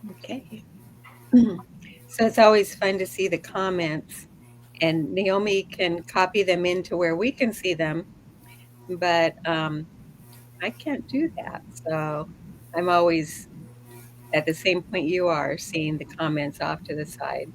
Okay. So it's always fun to see the comments, and Naomi can copy them into where we can see them, but I can't do that. So I'm always at the same point you are, seeing the comments off to the side.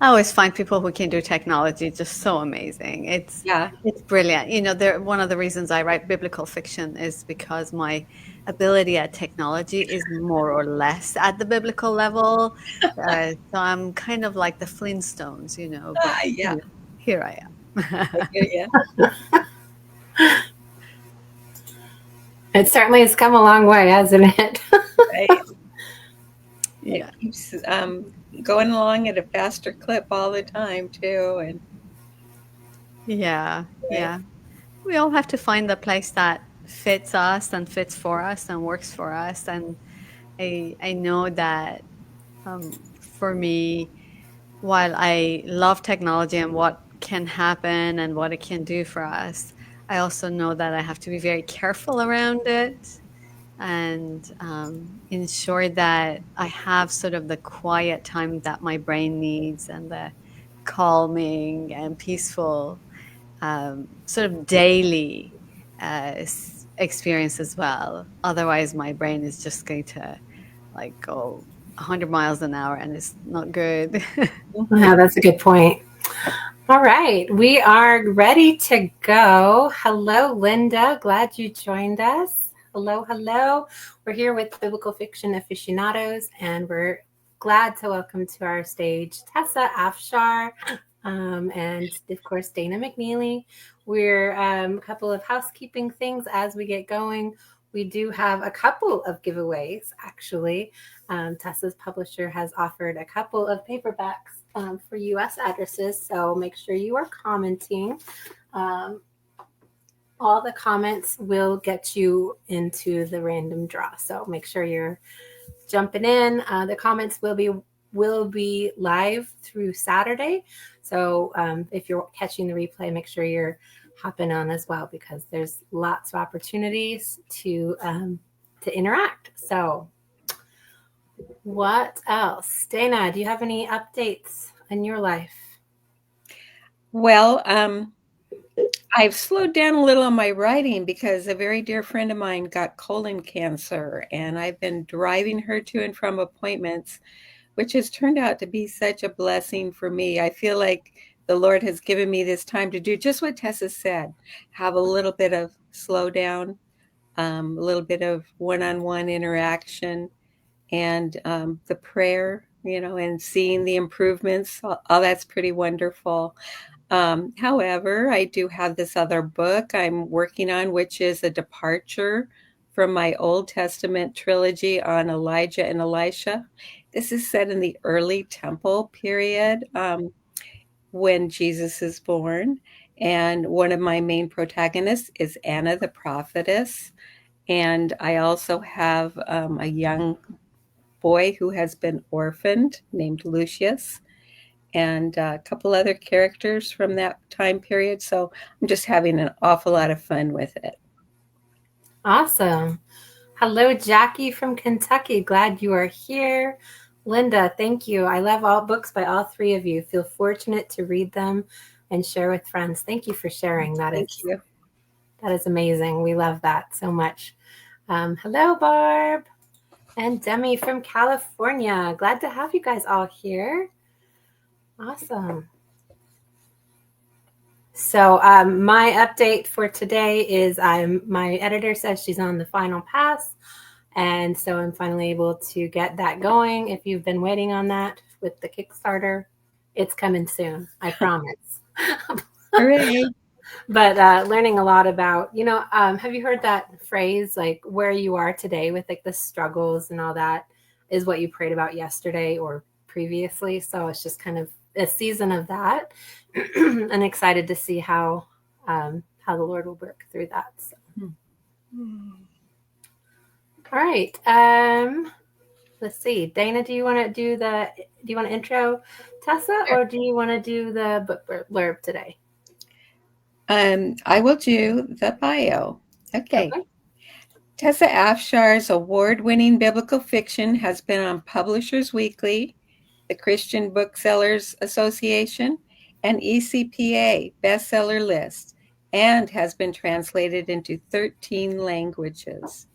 I always find people who can do technology just so amazing. Yeah. It's brilliant. You know, one of the reasons I write biblical fiction is because my ability at technology is more or less at the biblical level. So I'm kind of like the Flintstones, you know, but Yeah. here I am. I get ya. It certainly has come a long way, hasn't it? Right. It Yeah. keeps going along at a faster clip all the time too, and Yeah. right. Yeah. We all have to find the place that fits us and fits for us and works for us. And I know that for me, while I love technology and what can happen and what it can do for us, I also know that I have to be very careful around it and ensure that I have sort of the quiet time that my brain needs and the calming and peaceful sort of daily experience as well. Otherwise, my brain is just going to like go 100 miles an hour and it's not good. Yeah, that's a good point. All right, we are ready to go. Hello, Linda. Glad you joined us. Hello, hello. We're here with Biblical Fiction Aficionados, and we're glad to welcome to our stage Tessa Afshar and, of course, Dana McNeely. We're a couple of housekeeping things as we get going. We do have a couple of giveaways, actually. Tessa's publisher has offered a couple of paperbacks for US addresses, so make sure you are commenting. All the comments will get you into the random draw, so make sure you're jumping in. The comments will be live through Saturday, so if you're catching the replay, make sure you're hopping on as well, because there's lots of opportunities to interact. So what else? Dana, do you have any updates in your life? Well, I've slowed down a little on my writing because a very dear friend of mine got colon cancer, and I've been driving her to and from appointments, which has turned out to be such a blessing for me. I feel like the Lord has given me this time to do just what Tessa said, have a little bit of slowdown, a little bit of one-on-one interaction, and the prayer, and seeing the improvements. All that's pretty wonderful. However, I do have this other book I'm working on, which is a departure from my Old Testament trilogy on Elijah and Elisha. This is set in the early temple period, when Jesus is born. And one of my main protagonists is Anna the prophetess. And I also have a young boy who has been orphaned named Lucius, and a couple other characters from that time period. So I'm just having an awful lot of fun with it. Awesome. Hello, Jackie from Kentucky. Glad you are here. Linda, thank you. I love all books by all three of you. Feel fortunate to read them and share with friends. Thank you for sharing. Thank you. That is amazing. We love that so much. Hello, Barb and Demi from California. Glad to have you guys all here. Awesome. So my update for today is my editor says she's on the final pass. And so I'm finally able to get that going. If you've been waiting on that with the Kickstarter, it's coming soon. I promise. Hooray. But learning a lot about, have you heard that phrase, like where you are today with like the struggles and all that is what you prayed about yesterday or previously. So it's just kind of a season of that and excited to see how the Lord will work through that. So. All right. Let's see. Dana, do you want to intro Tessa, or do you want to do the book blurb today? I will do the bio. Okay. Tessa Afshar's award-winning biblical fiction has been on Publishers Weekly, the Christian Booksellers Association, and ECPA bestseller list, and has been translated into 13 languages.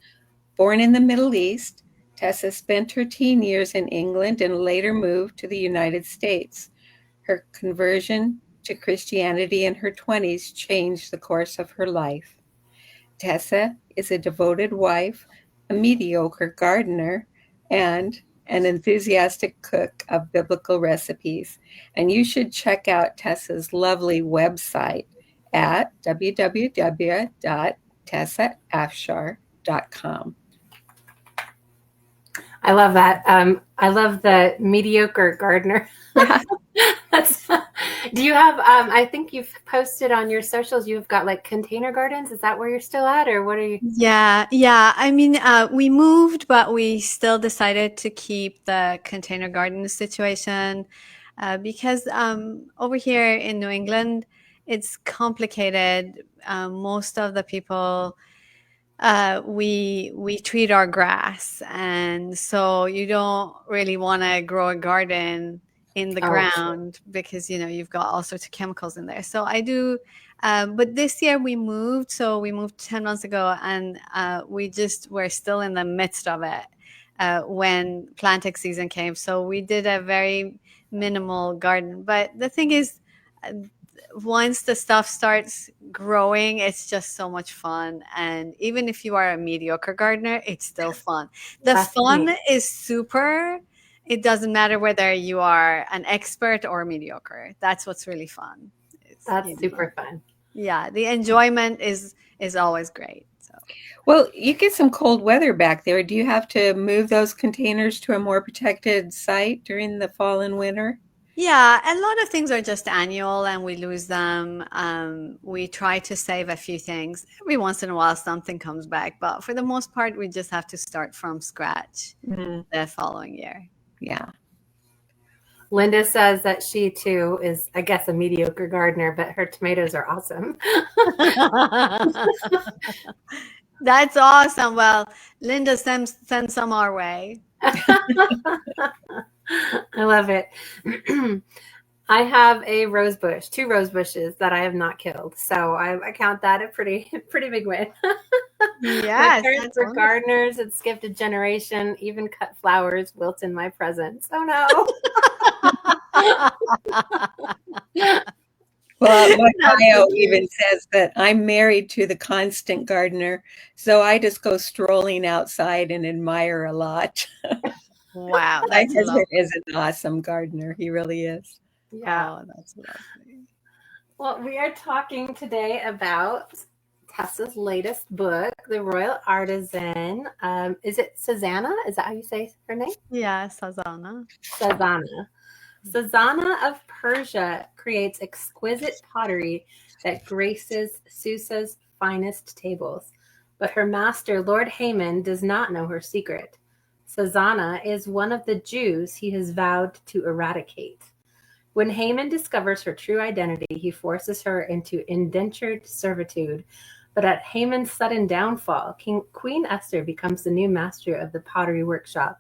Born in the Middle East, Tessa spent her teen years in England and later moved to the United States. Her conversion to Christianity in her 20s changed the course of her life. Tessa is a devoted wife, a mediocre gardener, and an enthusiastic cook of biblical recipes. And you should check out Tessa's lovely website at www.tessaafshar.com. I love that. I love the mediocre gardener. That's. Do you have? I think you've posted on your socials. You've got like container gardens. Is that where you're still at, or what are you? Yeah. I mean, we moved, but we still decided to keep the container garden situation because over here in New England, it's complicated. Most of the people we treat our grass, and so you don't really want to grow a garden in the ground because you've got all sorts of chemicals in there. So I do, but this year we moved. So we moved 10 months ago, and we're still in the midst of it when planting season came. So we did a very minimal garden. But the thing is, once the stuff starts growing, it's just so much fun. And even if you are a mediocre gardener, it's still fun. The fun is super. It doesn't matter whether you are an expert or mediocre. That's what's really fun. That's super fun. Yeah, the enjoyment is always great. So. Well, you get some cold weather back there. Do you have to move those containers to a more protected site during the fall and winter? Yeah, a lot of things are just annual and we lose them. We try to save a few things. Every once in a while, something comes back. But for the most part, we just have to start from scratch the following year. Yeah. Linda says that she, too, is, I guess, a mediocre gardener, but her tomatoes are awesome. That's awesome. Well, Linda, send some our way. I love it. I have a rose bush, 2 rose bushes that I have not killed. So I count that a pretty big win. Yes. My parents were gardeners. It skipped a generation, even cut flowers, wilt in my presence. Oh, no. Well, my bio even says that I'm married to the constant gardener. So I just go strolling outside and admire a lot. Wow, my husband is an awesome gardener. He really is. Yeah, that's lovely. Well, we are talking today about Tessa's latest book, The Royal Artisan. Is it Sazana? Is that how you say her name? Yeah, Sazana. Sazana of Persia creates exquisite pottery that graces Susa's finest tables. But her master, Lord Haman, does not know her secret. Sazana is one of the Jews he has vowed to eradicate. When Haman discovers her true identity, he forces her into indentured servitude. But at Haman's sudden downfall, Queen Esther becomes the new master of the pottery workshop,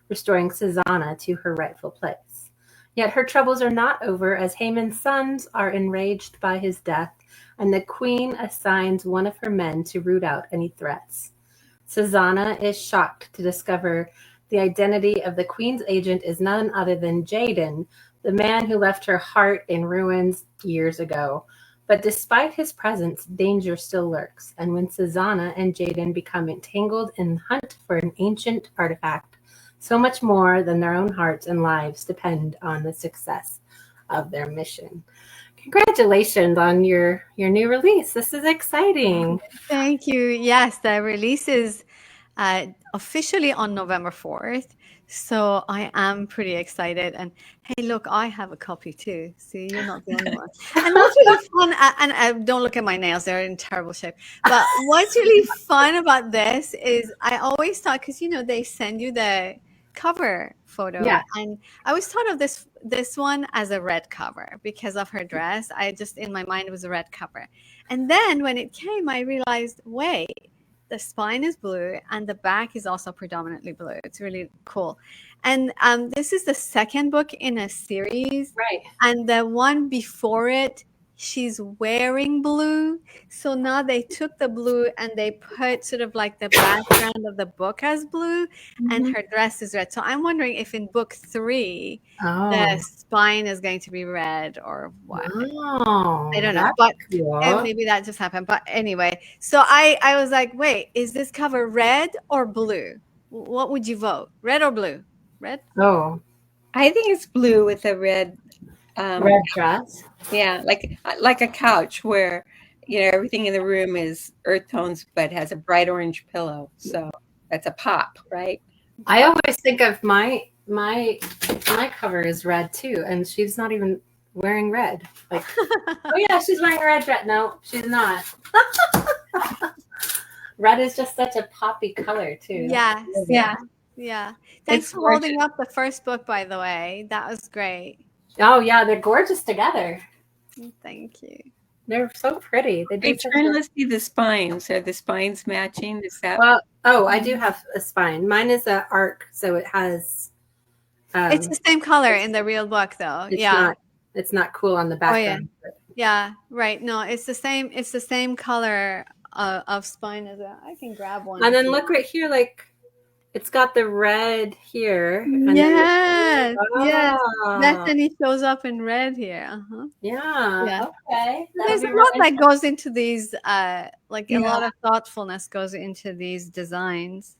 restoring Sazana to her rightful place. Yet her troubles are not over, as Haman's sons are enraged by his death, and the queen assigns one of her men to root out any threats. Sazana is shocked to discover the identity of the queen's agent is none other than Jadon, the man who left her heart in ruins years ago. But despite his presence, danger still lurks, and when Sazana and Jadon become entangled in the hunt for an ancient artifact, so much more than their own hearts and lives depend on the success of their mission. Congratulations on your new release. This is exciting. Thank you. Yes, the release is officially on November 4th. So I am pretty excited. And hey, look, I have a copy too. See, you're not the only one. And what's really fun, and don't look at my nails, they're in terrible shape. But what's really fun about this is I always thought, because, they send you the cover photo. Yeah. And I always thought of this one as a red cover because of her dress. I just, in my mind, it was a red cover. And then when it came, I realized, wait, the spine is blue, and the back is also predominantly blue. It's really cool. And this is the second book in a series. Right. And the one before it, she's wearing blue. So now they took the blue and they put sort of like the background of the book as blue, and her dress is red. So I'm wondering if in book 3, the spine is going to be red or what. Oh, I don't know, but cool. maybe that just happened. But anyway, so I was like, wait, is this cover red or blue? What would you vote? Red or blue? Red? Oh, I think it's blue with a red. red dress. Yeah, like a couch where everything in the room is earth tones, but has a bright orange pillow. So that's a pop, right? I always think of my cover is red too, and she's not even wearing red. Like, oh yeah, she's wearing a red dress. No, she's not. Red is just such a poppy color too. Yes, yeah. Thanks It's for holding up the first book, by the way. That was great. Oh yeah, they're gorgeous together. Thank you. They're so pretty. They do. Let's see the spines. Are the spines matching? Is that? Well, oh, I do have a spine. Mine is an arc, so it has. It's the same color in the real book, though. It's not cool on the background. Oh, yeah, right. No, it's the same. It's the same color of spine as I can grab one. And then look right here, like it's got the red here. And yes. Destiny shows up in red here. Yeah. Okay. There's a lot that goes into these. A lot of thoughtfulness goes into these designs.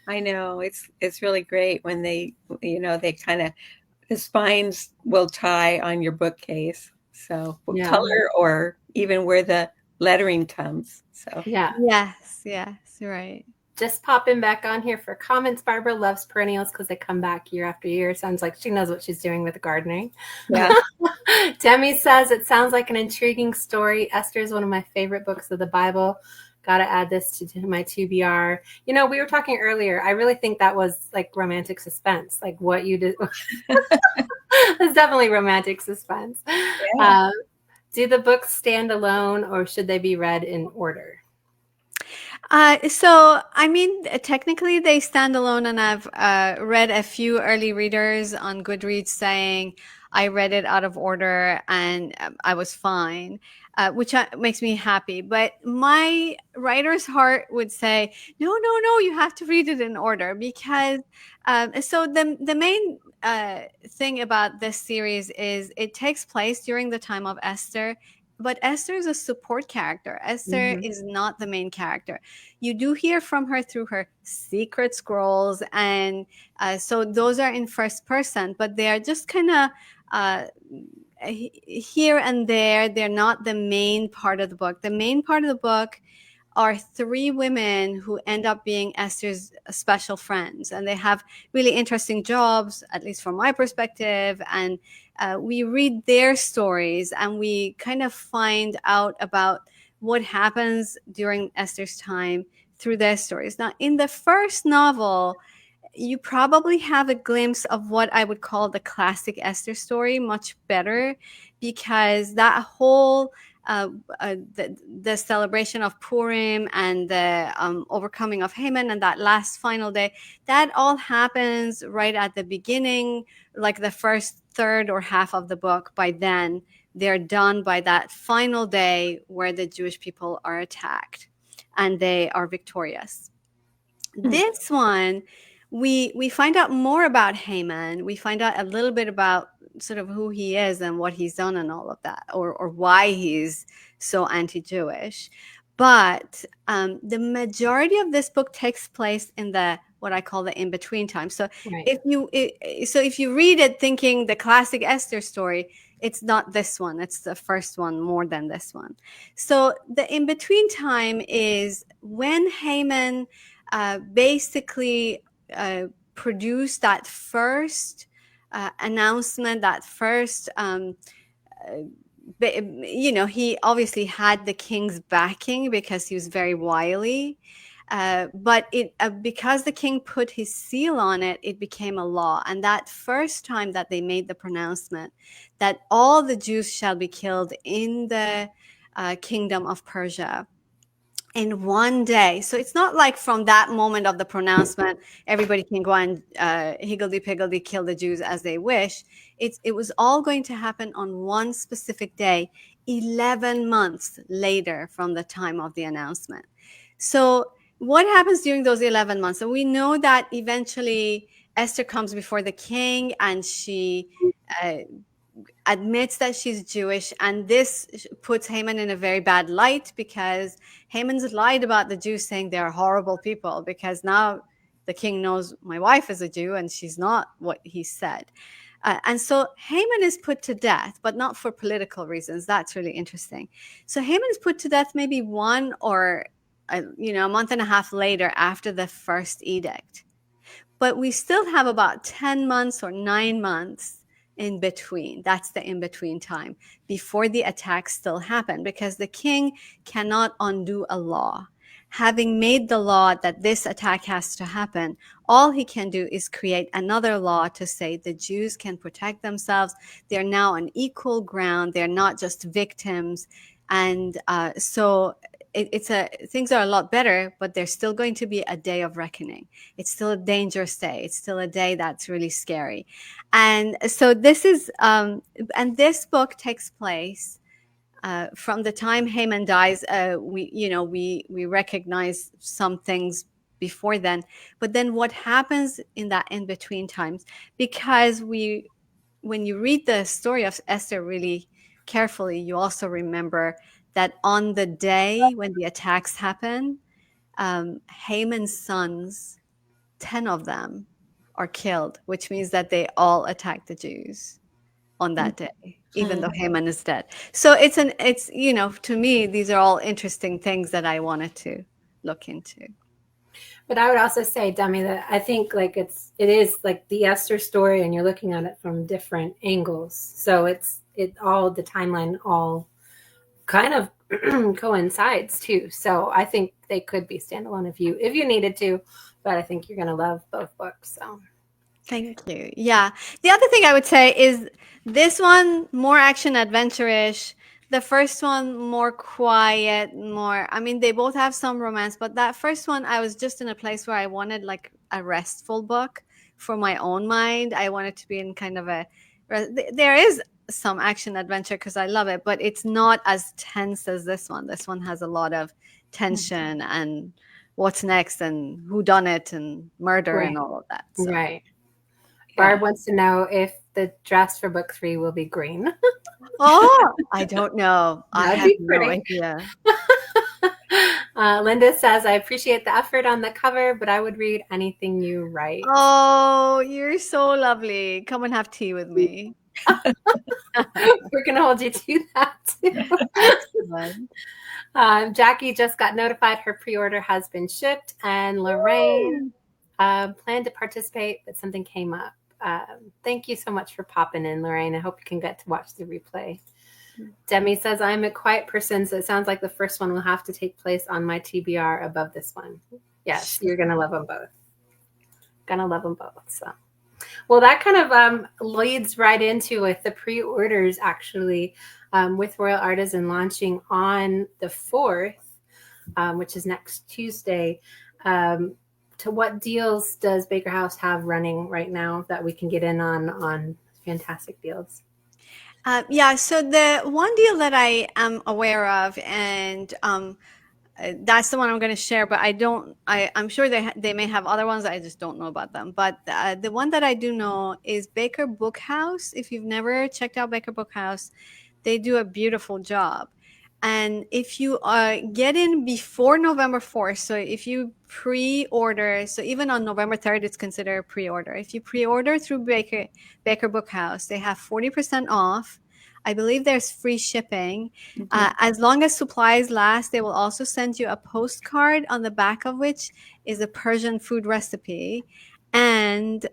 I know it's really great when they kind of the spines will tie on your bookcase. So color or even where the lettering comes. So yes, right. Just popping back on here for comments. Barbara loves perennials because they come back year after year. Sounds like she knows what she's doing with gardening. Yeah. Demi says it sounds like an intriguing story. Esther is one of my favorite books of the Bible. Got to add this to my TBR. We were talking earlier. I really think that was like romantic suspense. Like what you did. It's definitely romantic suspense. Yeah. Do the books stand alone or should they be read in order? So, I mean, technically they stand alone, and I've read a few early readers on Goodreads saying I read it out of order and I was fine, which makes me happy. But my writer's heart would say, no, you have to read it in order because so the main thing about this series is it takes place during the time of Esther. But Esther is a support character. Esther is not the main character. You do hear from her through her secret scrolls. And so those are in first person, but they are just kind of here and there. They're not the main part of the book. The main part of the book are 3 women who end up being Esther's special friends. And they have really interesting jobs, at least from my perspective. And we read their stories and we kind of find out about what happens during Esther's time through their stories. Now, in the first novel, you probably have a glimpse of what I would call the classic Esther story much better, because that whole the celebration of Purim and the overcoming of Haman and that last final day, that all happens right at the beginning, like the first third or half of the book. By then, they're done by that final day where the Jewish people are attacked and they are victorious. This one, we find out more about Haman. We find out a little bit about sort of who he is and what he's done and all of that, or why he's so anti-Jewish. But the majority of this book takes place in the what I call the in-between time. So if you read it thinking the classic Esther story, it's not this one. It's the first one more than this one. So the in-between time is when Haman basically produced that first announcement, that first, he obviously had the king's backing because he was very wily. But because the king put his seal on it, it became a law. And that first time that they made the pronouncement that all the Jews shall be killed in the kingdom of Persia, in one day. So it's not like from that moment of the pronouncement, everybody can go and higgledy-piggledy kill the Jews as they wish. It was all going to happen on one specific day, 11 months later from the time of the announcement. So what happens during those 11 months? So we know that eventually Esther comes before the king, and she admits that she's Jewish, and this puts Haman in a very bad light, because Haman's lied about the Jews, saying they're horrible people, because now the king knows my wife is a Jew and she's not what he said. And so Haman is put to death, but not for political reasons. That's really interesting. So Haman is put to death maybe one or a month and a half later, after the first edict. But we still have about 10 months or 9 months in between. That's the in-between time before the attacks still happen, because the king cannot undo a law. Having made the law that this attack has to happen, all he can do is create another law to say the Jews can protect themselves. They're now on equal ground. They're not just victims. And so things are a lot better, but there's still going to be a day of reckoning. It's still a dangerous day. It's still a day that's really scary. And so this is, and this book takes place from the time Haman dies. We recognize some things before then, but then what happens in that in between times? Because when you read the story of Esther really carefully, you also remember that on the day when the attacks happen, Haman's sons, 10 of them, are killed, which means that they all attacked the Jews on that day, even though Haman is dead. So it's to me, these are all interesting things that I wanted to look into. But I would also say, Demi, that I think like it is like the Esther story, and you're looking at it from different angles. So all the timeline all kind of coincides too. So I think they could be standalone if you needed to, but I think you're gonna love both books. So thank you. Yeah. The other thing I would say is this one more action adventure-ish. The first one more quiet, they both have some romance, but that first one, I was just in a place where I wanted like a restful book for my own mind. I wanted to be in kind of there is some action adventure because I love it, but it's not as tense as this one. This one has a lot of tension and what's next and who done it and murder and all of that. So, right. Barb wants to know if the dress for book 3 will be green. Oh, I don't know. I have no idea. Linda says, I appreciate the effort on the cover, but I would read anything you write. Oh, you're so lovely. Come and have tea with me. We're going to hold you to that too. Jackie just got notified her pre-order has been shipped, and Lorraine planned to participate, but something came up. Thank you so much for popping in, Lorraine. I hope you can get to watch the replay. Demi says, I'm a quiet person, so it sounds like the first one will have to take place on my TBR above this one. Yes, you're going to love them both. Gonna love them both. So, well, that kind of leads right into with the pre-orders, actually, with Royal Artisan launching on the 4th, which is next Tuesday. To what deals does Baker House have running right now that we can get in on fantastic deals? So the one deal that I am aware of, and that's the one I'm going to share, but I'm sure they may have other ones. I just don't know about them. But the one that I do know is Baker Book House. If you've never checked out Baker Book House, they do a beautiful job. And if you get in before November 4th, so if you pre-order, so even on November 3rd, it's considered a pre-order. If you pre-order through Baker Book House, they have 40% off. I believe there's free shipping. As long as supplies last, they will also send you a postcard on the back of which is a Persian food recipe, and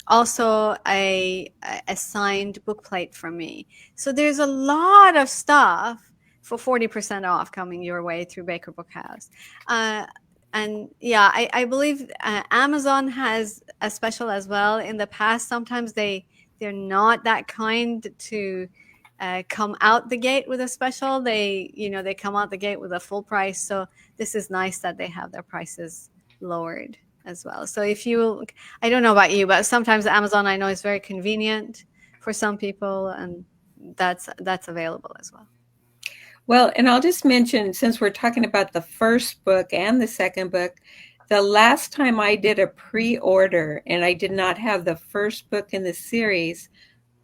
also a signed bookplate from me. So there's a lot of stuff for 40% off coming your way through Baker Book House. And yeah, I believe Amazon has a special as well. In the past, sometimes they're not that kind to come out the gate with a special. They come out the gate with a full price. So this is nice that they have their prices lowered as well. So if you, I don't know about you, but sometimes Amazon I know is very convenient for some people, and that's available as well. Well, and I'll just mention, since we're talking about the first book and the second book, the last time I did a pre-order and I did not have the first book in the series,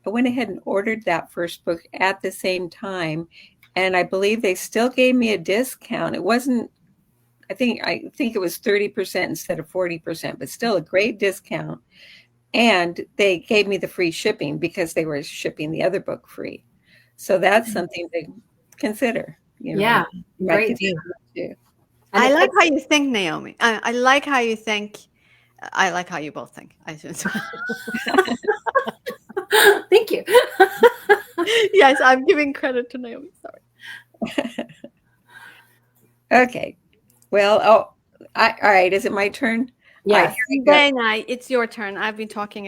I went ahead and ordered that first book at the same time, and I believe they still gave me a discount. It wasn't, I think it was 30% instead of 40%, but still a great discount. And they gave me the free shipping because they were shipping the other book free. So that's something to consider. Yeah, You might great consider deal. it too. And I it like takes, how you think, Naomi. I like how you think. I like how you both think. I should. thank you. Yes, I'm giving credit to Naomi. Sorry. Okay. Well, all right. Is it my turn? All right, Yes. here we go. Then it's your turn. I've been talking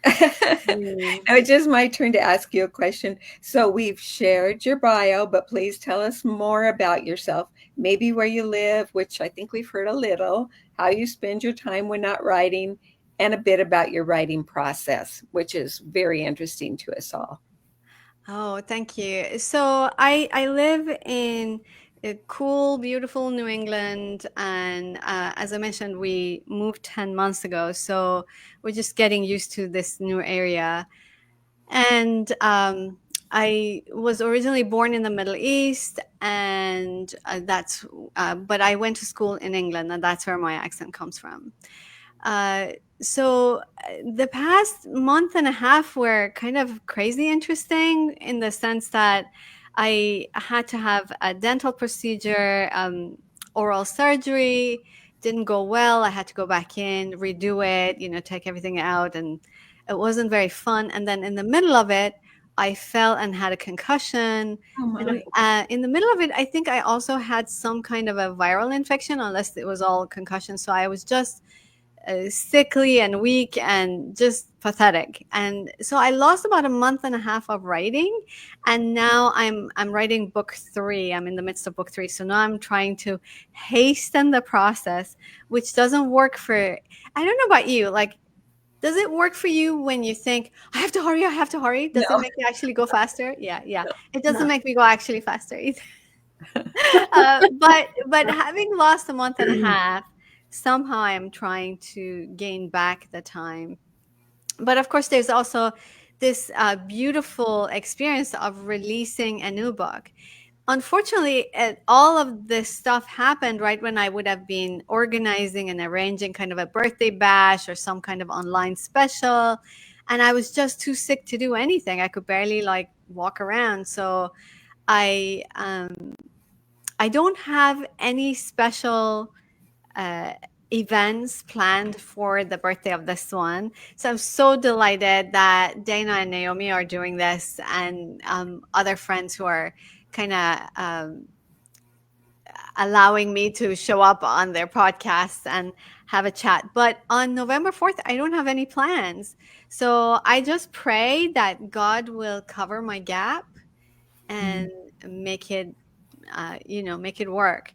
Now it's just my turn to ask you a question. So we've shared your bio, but please tell us more about yourself. Maybe where you live, which I think we've heard a little, how you spend your time when not writing, and a bit about your writing process, which is very interesting to us all. Oh, thank you. So I live in a cool, beautiful New England, and as I mentioned, we moved 10 months ago. So we're just getting used to this new area. And I was originally born in the Middle East, and but I went to school in England, and that's where my accent comes from. Uh, the past month and a half were kind of crazy interesting in the sense that I had to have a dental procedure, oral surgery, didn't go well. I had to go back in, redo it, take everything out, and it wasn't very fun. And then in the middle of it, I fell and had a concussion. Oh And my. in the middle of it, I think I also had some kind of a viral infection, unless it was all concussion. So I was just sickly and weak and just pathetic. And so I lost about a month and a half of writing, and now I'm writing book 3. I'm in the midst of book 3. So now I'm trying to hasten the process, which doesn't work for, I don't know about you, like, does it work for you when you think I have to hurry, I have to hurry? Does it No, make you actually go faster? Yeah, yeah. It doesn't No. make me go actually faster either. But having lost a month and a half, somehow I'm trying to gain back the time. But of course, there's also this beautiful experience of releasing a new book. Unfortunately, all of this stuff happened right when I would have been organizing and arranging kind of a birthday bash or some kind of online special, and I was just too sick to do anything. I could barely like walk around. So I um, I don't have any special uh, events planned for the birthday of this one. So I'm so delighted that Dana and Naomi are doing this, and other friends who are kind of allowing me to show up on their podcasts and have a chat. But on November 4th, I don't have any plans. So I just pray that God will cover my gap and make it make it work.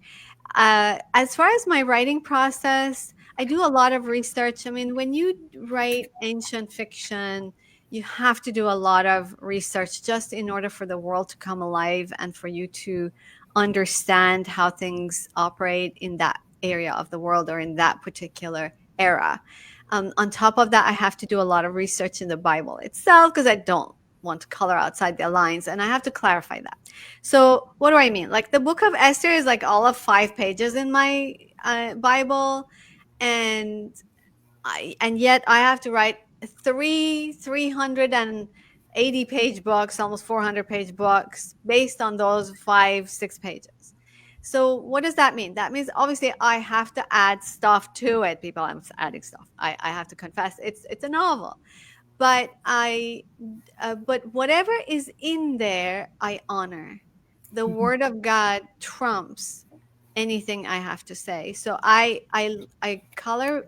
As far as my writing process, I do a lot of research. I mean, when you write ancient fiction, you have to do a lot of research just in order for the world to come alive and for you to understand how things operate in that area of the world or in that particular era. On top of that, I have to do a lot of research in the Bible itself because I don't want to color outside the lines, and I have to clarify that. So what do I mean? Like the book of Esther is like all of 5 pages in my Bible, and yet I have to write 380-page books, almost 400-page books based on those 5-6 pages. So what does that mean? That means obviously I have to add stuff to it. People, I'm adding stuff. I have to confess it's a novel, but but whatever is in there, I honor. The word of God trumps anything I have to say. So I color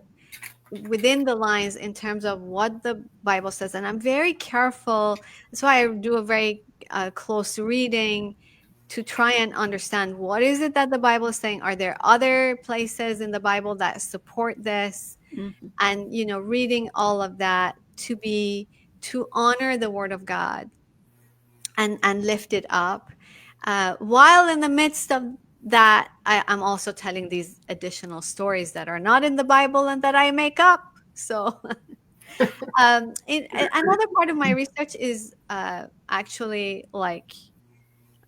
within the lines in terms of what the Bible says, and I'm very careful. That's why I do a very close reading. to try and understand what is it that the Bible is saying. Are there other places in the Bible that support this? Mhm. And, reading all of that to honor the Word of God and lift it up. While in the midst of that, I'm also telling these additional stories that are not in the Bible and that I make up. So another part of my research is actually like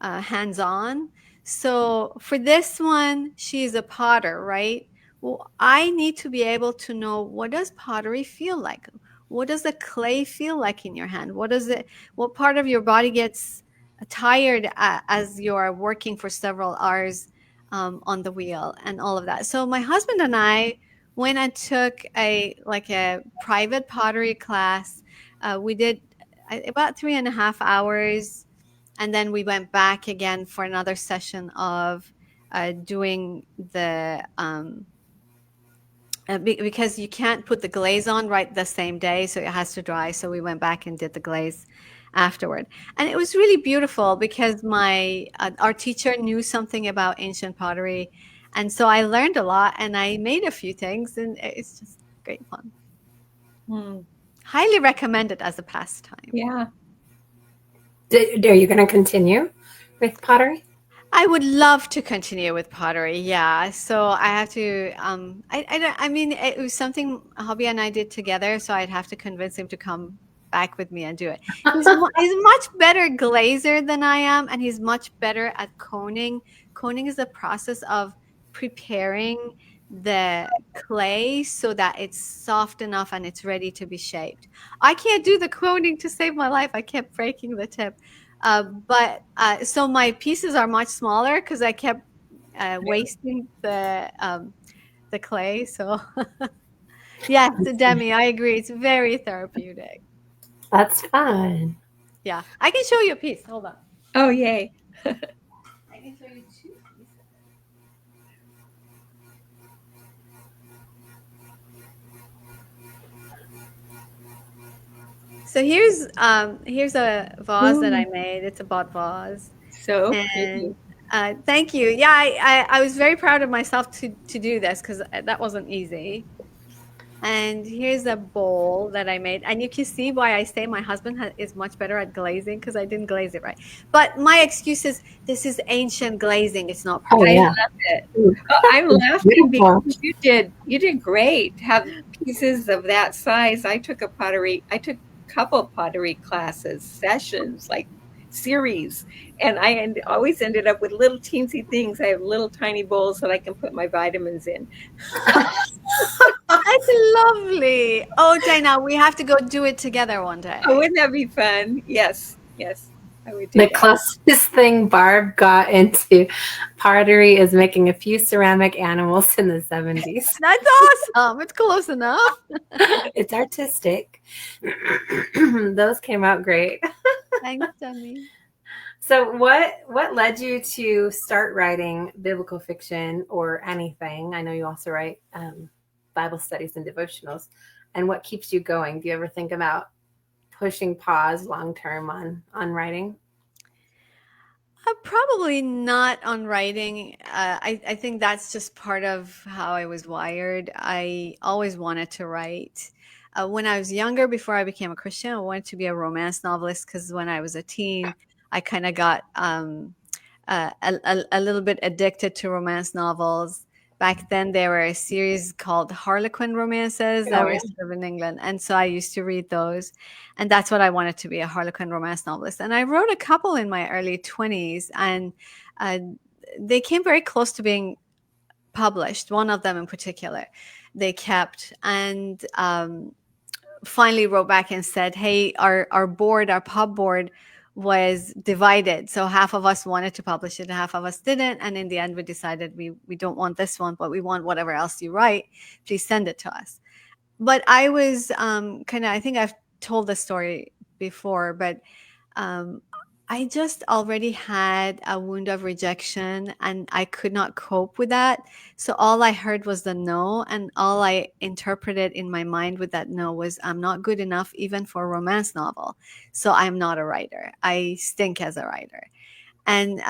hands-on. So for this one, she's a potter, right? Well, I need to be able to know, what does pottery feel like? What does the clay feel like in your hand? What part of your body gets tired as you're working for several hours on the wheel and all of that? So my husband and I went and took a private pottery class. We did about 3.5 hours, and then we went back again for another session of doing the because you can't put the glaze on right the same day, so it has to dry. So we went back and did the glaze afterward, and it was really beautiful because my our teacher knew something about ancient pottery, and so I learned a lot, and I made a few things, and it's just great fun. Mm. Highly recommend it as a pastime. Yeah. Are you going to continue with pottery? I would love to continue with pottery. Yeah. So I have to, I mean, it was something hubby and I did together. So I'd have to convince him to come back with me and do it. He's much better glazer than I am, and he's much better at coning. Coning is the process of preparing the clay so that it's soft enough and it's ready to be shaped. I can't do the coning to save my life. I kept breaking the tip. But so my pieces are much smaller because I kept wasting the clay. So yes, Demi, I agree. It's very therapeutic. That's fun. Yeah, I can show you a piece. Hold on. Oh, yay. I can show you 2 pieces. So here's a vase that I Ooh, made. It's a bot vase. so And pretty. thank you. Yeah, I was very proud of myself to do this because that wasn't easy. And here's a bowl that I made. And you can see why I say my husband is much better at glazing, because I didn't glaze it right. But my excuse is, this is ancient glazing. It's not Oh, I perfect. yeah. love it. Ooh, Oh, I'm laughing beautiful. because you did great. Have pieces of that size. I took a couple pottery classes, sessions, like series, and always ended up with little teensy things. I have little tiny bowls that I can put my vitamins in. That's lovely. Oh, Dana, we have to go do it together one Oh, day. wouldn't that be fun? Yes, yes, I would do The that. closest thing Barb got into pottery is making a few ceramic animals in the 70s. That's awesome. It's close enough. It's artistic. Those came out great. Thanks, Demi. So what led you to start writing biblical fiction or anything? I know you also write Bible studies and devotionals. And what keeps you going? Do you ever think about pushing pause long term on writing? Probably not on writing. I think that's just part of how I was wired. I always wanted to write. When I was younger, before I became a Christian, I wanted to be a romance novelist, because when I was a teen, I kind of got a little bit addicted to romance novels. Back then, there were a series called Harlequin romances that Oh were yeah. sort of in England. And so I used to read those. And that's what I wanted to be, a Harlequin romance novelist. And I wrote a couple in my early 20s, and uh, they came very close to being published. One of them in particular, they kept. And finally wrote back and said, hey, our board, our pub board, was divided. So half of us wanted to publish it, half of us didn't. And in the end, we decided we don't want this one, but we want whatever else you write. Please send it to us. But I was I think I've told this story before, but um, I just already had a wound of rejection, and I could not cope with that. So all I heard was the no, and all I interpreted in my mind with that no was, I'm not good enough even for a romance novel. So I'm not a writer. I stink as a writer. And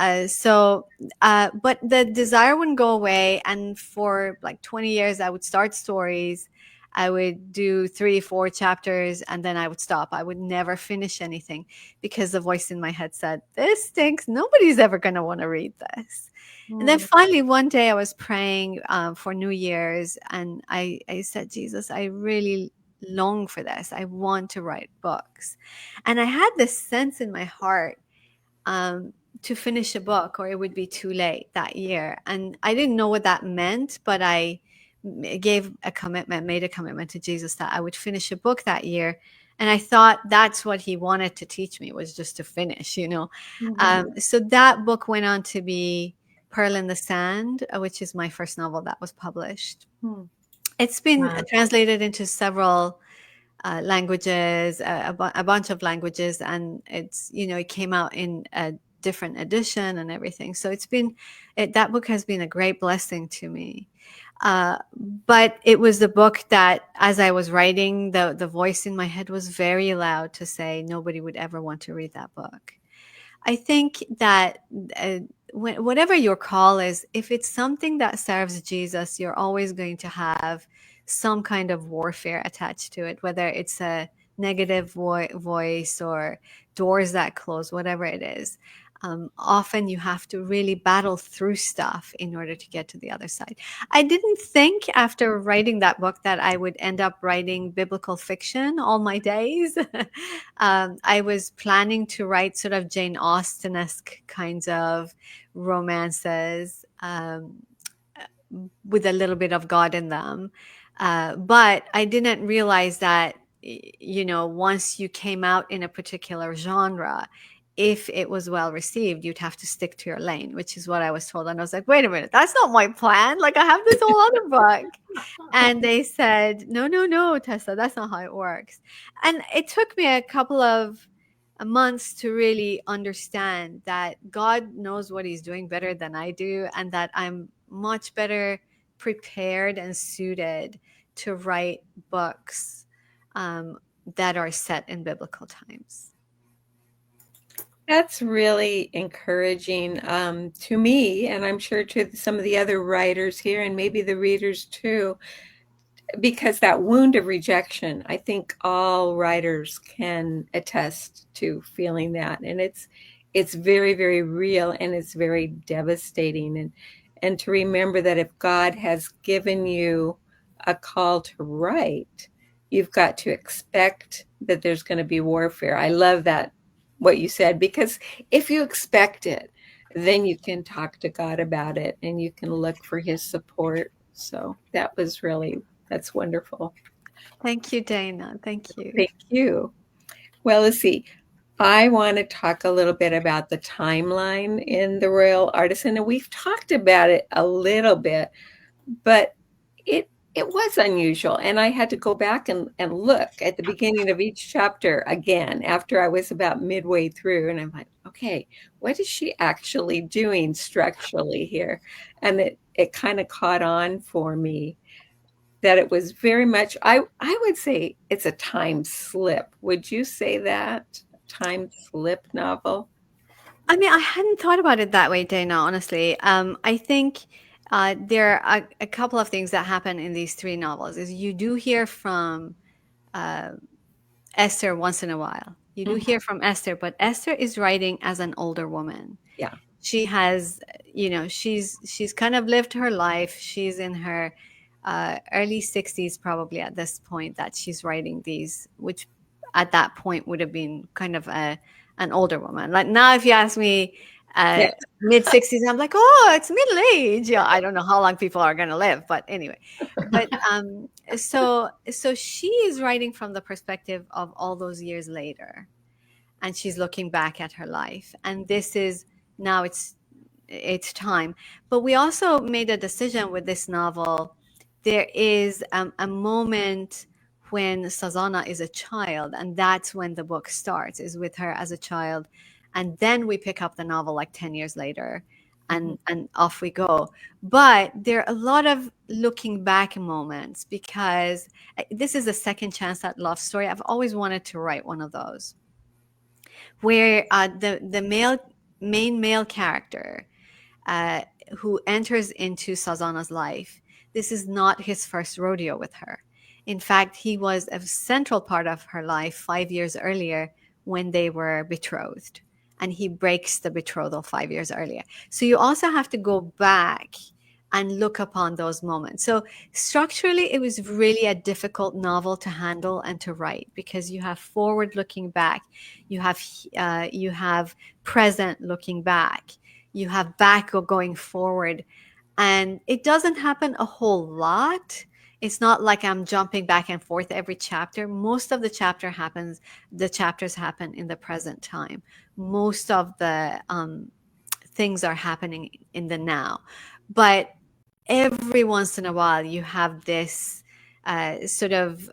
but the desire wouldn't go away. And for like 20 years, I would start stories. I would do 3, 4 chapters, and then I would stop. I would never finish anything because the voice in my head said, "This stinks. Nobody's ever going to want to read this." And then Mm, finally, one day I was praying for New Year's, and I said, Jesus, I really long for this. I want to write books. And I had this sense in my heart um, to finish a book, or it would be too late that year. And I didn't know what that meant, but I made a commitment to Jesus that I would finish a book that year. And I thought that's what he wanted to teach me, was just to finish, you know. mhm, So that book went on to be Pearl in the Sand, which is my first novel that was published. mm, It's been Wow. translated into several languages, a bunch of languages, and it came out in a different edition and everything. So that book has been a great blessing to me. Uh, but it was the book that, as I was writing, the voice in my head was very loud to say nobody would ever want to read that book. I think that whatever your call is, if it's something that serves Jesus, you're always going to have some kind of warfare attached to it, whether it's a negative voice or doors that close, whatever it is. Often you have to really battle through stuff in order to get to the other side. I didn't think after writing that book that I would end up writing biblical fiction all my days. I was planning to write sort of Jane Austen-esque kinds of romances with a little bit of God in them. But I didn't realize that, once you came out in a particular genre, if it was well received, you'd have to stick to your lane, which is what I was told. And I was like, wait a minute, that's not my plan. Like, I have this whole other book. And they said, no, no, no, Tessa, that's not how it works. And it took me a couple of months to really understand that God knows what he's doing better than I do, and that I'm much better prepared and suited to write books um, that are set in biblical times. That's really encouraging to me, and I'm sure to some of the other writers here, and maybe the readers too, because that wound of rejection, I think all writers can attest to feeling that, and it's very, very real, and it's very devastating, and to remember that if God has given you a call to write, you've got to expect that there's going to be warfare. I love that, what you said, because if you expect it, then you can talk to God about it and you can look for his support. So that's wonderful. Thank you, Dana. Thank you. Thank you. Well, let's see. I want to talk a little bit about the timeline in the Royal Artisan, and we've talked about it a little bit, but it was unusual, and I had to go back and look at the beginning of each chapter again after I was about midway through, and I'm like, okay, what is she actually doing structurally here? And it kind of caught on for me that it was very much, I would say it's a time slip. Would you say that? Time slip novel? I mean, I hadn't thought about it that way, Dana, honestly. I think there are a couple of things that happen in these 3 novels. Is you do hear from uh, Esther once in a while. You do Mhm. hear from Esther, but Esther is writing as an older woman. Yeah. She has, she's kind of lived her life. She's in her early 60s probably at this point that she's writing these, which at that point would have been kind of an older woman. Like now, if you ask me, uh, Yeah. mid 60s, I'm like, oh, it's middle age. Yeah, I don't know how long people are going to live, but anyway. But so she is writing from the perspective of all those years later, and she's looking back at her life, and this is now it's time. But we also made a decision with this novel. There is a moment when Sazana is a child, and that's when the book starts, is with her as a child. And then we pick up the novel like 10 years later, Mhm. and off we go. But there are a lot of looking back moments, because this is a second chance at love story. I've always wanted to write one of those where the male main male character uh, who enters into Sazana's life, this is not his first rodeo with her. In fact, he was a central part of her life 5 years earlier when they were betrothed. And he breaks the betrothal 5 years earlier. So you also have to go back and look upon those moments. So structurally, it was really a difficult novel to handle and to write because you have forward looking back, you have present looking back, you have back going forward, and it doesn't happen a whole lot. It's not like I'm jumping back and forth every chapter. Most of the chapters happen in the present time. Most of the things are happening in the now, but every once in a while you have this sort of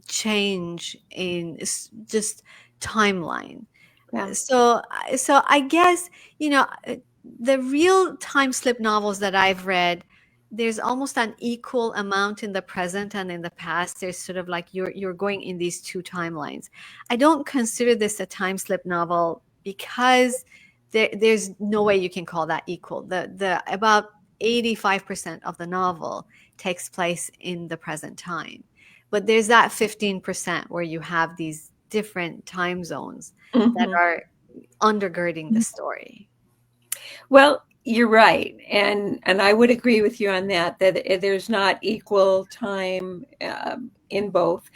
change in just timeline. Yeah. So I guess, you know, the real time slip novels that I've read, there's almost an equal amount in the present and in the past. There's sort of like you're going in these two timelines. I don't consider this a time slip novel because there's no way you can call that equal. The about 85% of the novel takes place in the present time. But there's that 15% where you have these different time zones that Hmm. are undergirding the story. Well, you're right, and I would agree with you on that. That there's not equal time in both,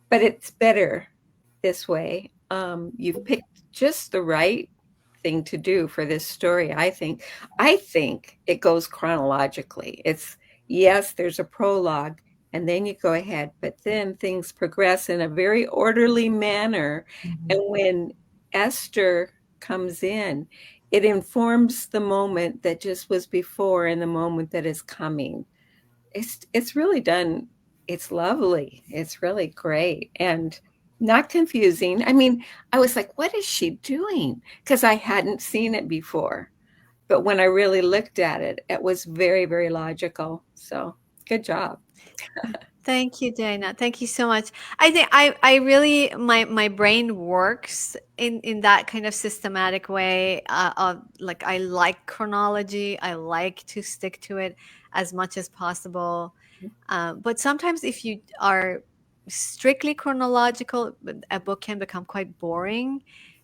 but it's better this way. You've picked just the right thing to do for this story, I think. I think it goes chronologically. It's yes, there's a prologue, and then you go ahead, but then things progress in a very orderly manner. And Mhm. when Esther comes in, it informs the moment that just was before and the moment that is coming. It's really done. It's lovely. It's really great and not confusing. I mean, I was like, what is she doing? Because I hadn't seen it before. But when I really looked at it, it was very, very logical. So good job. Thank you, Dana. Thank you so much. I think I really my brain works in that kind of systematic way. Of like I like chronology. I like to stick to it as much as possible. But sometimes if you are strictly chronological, a book can become quite boring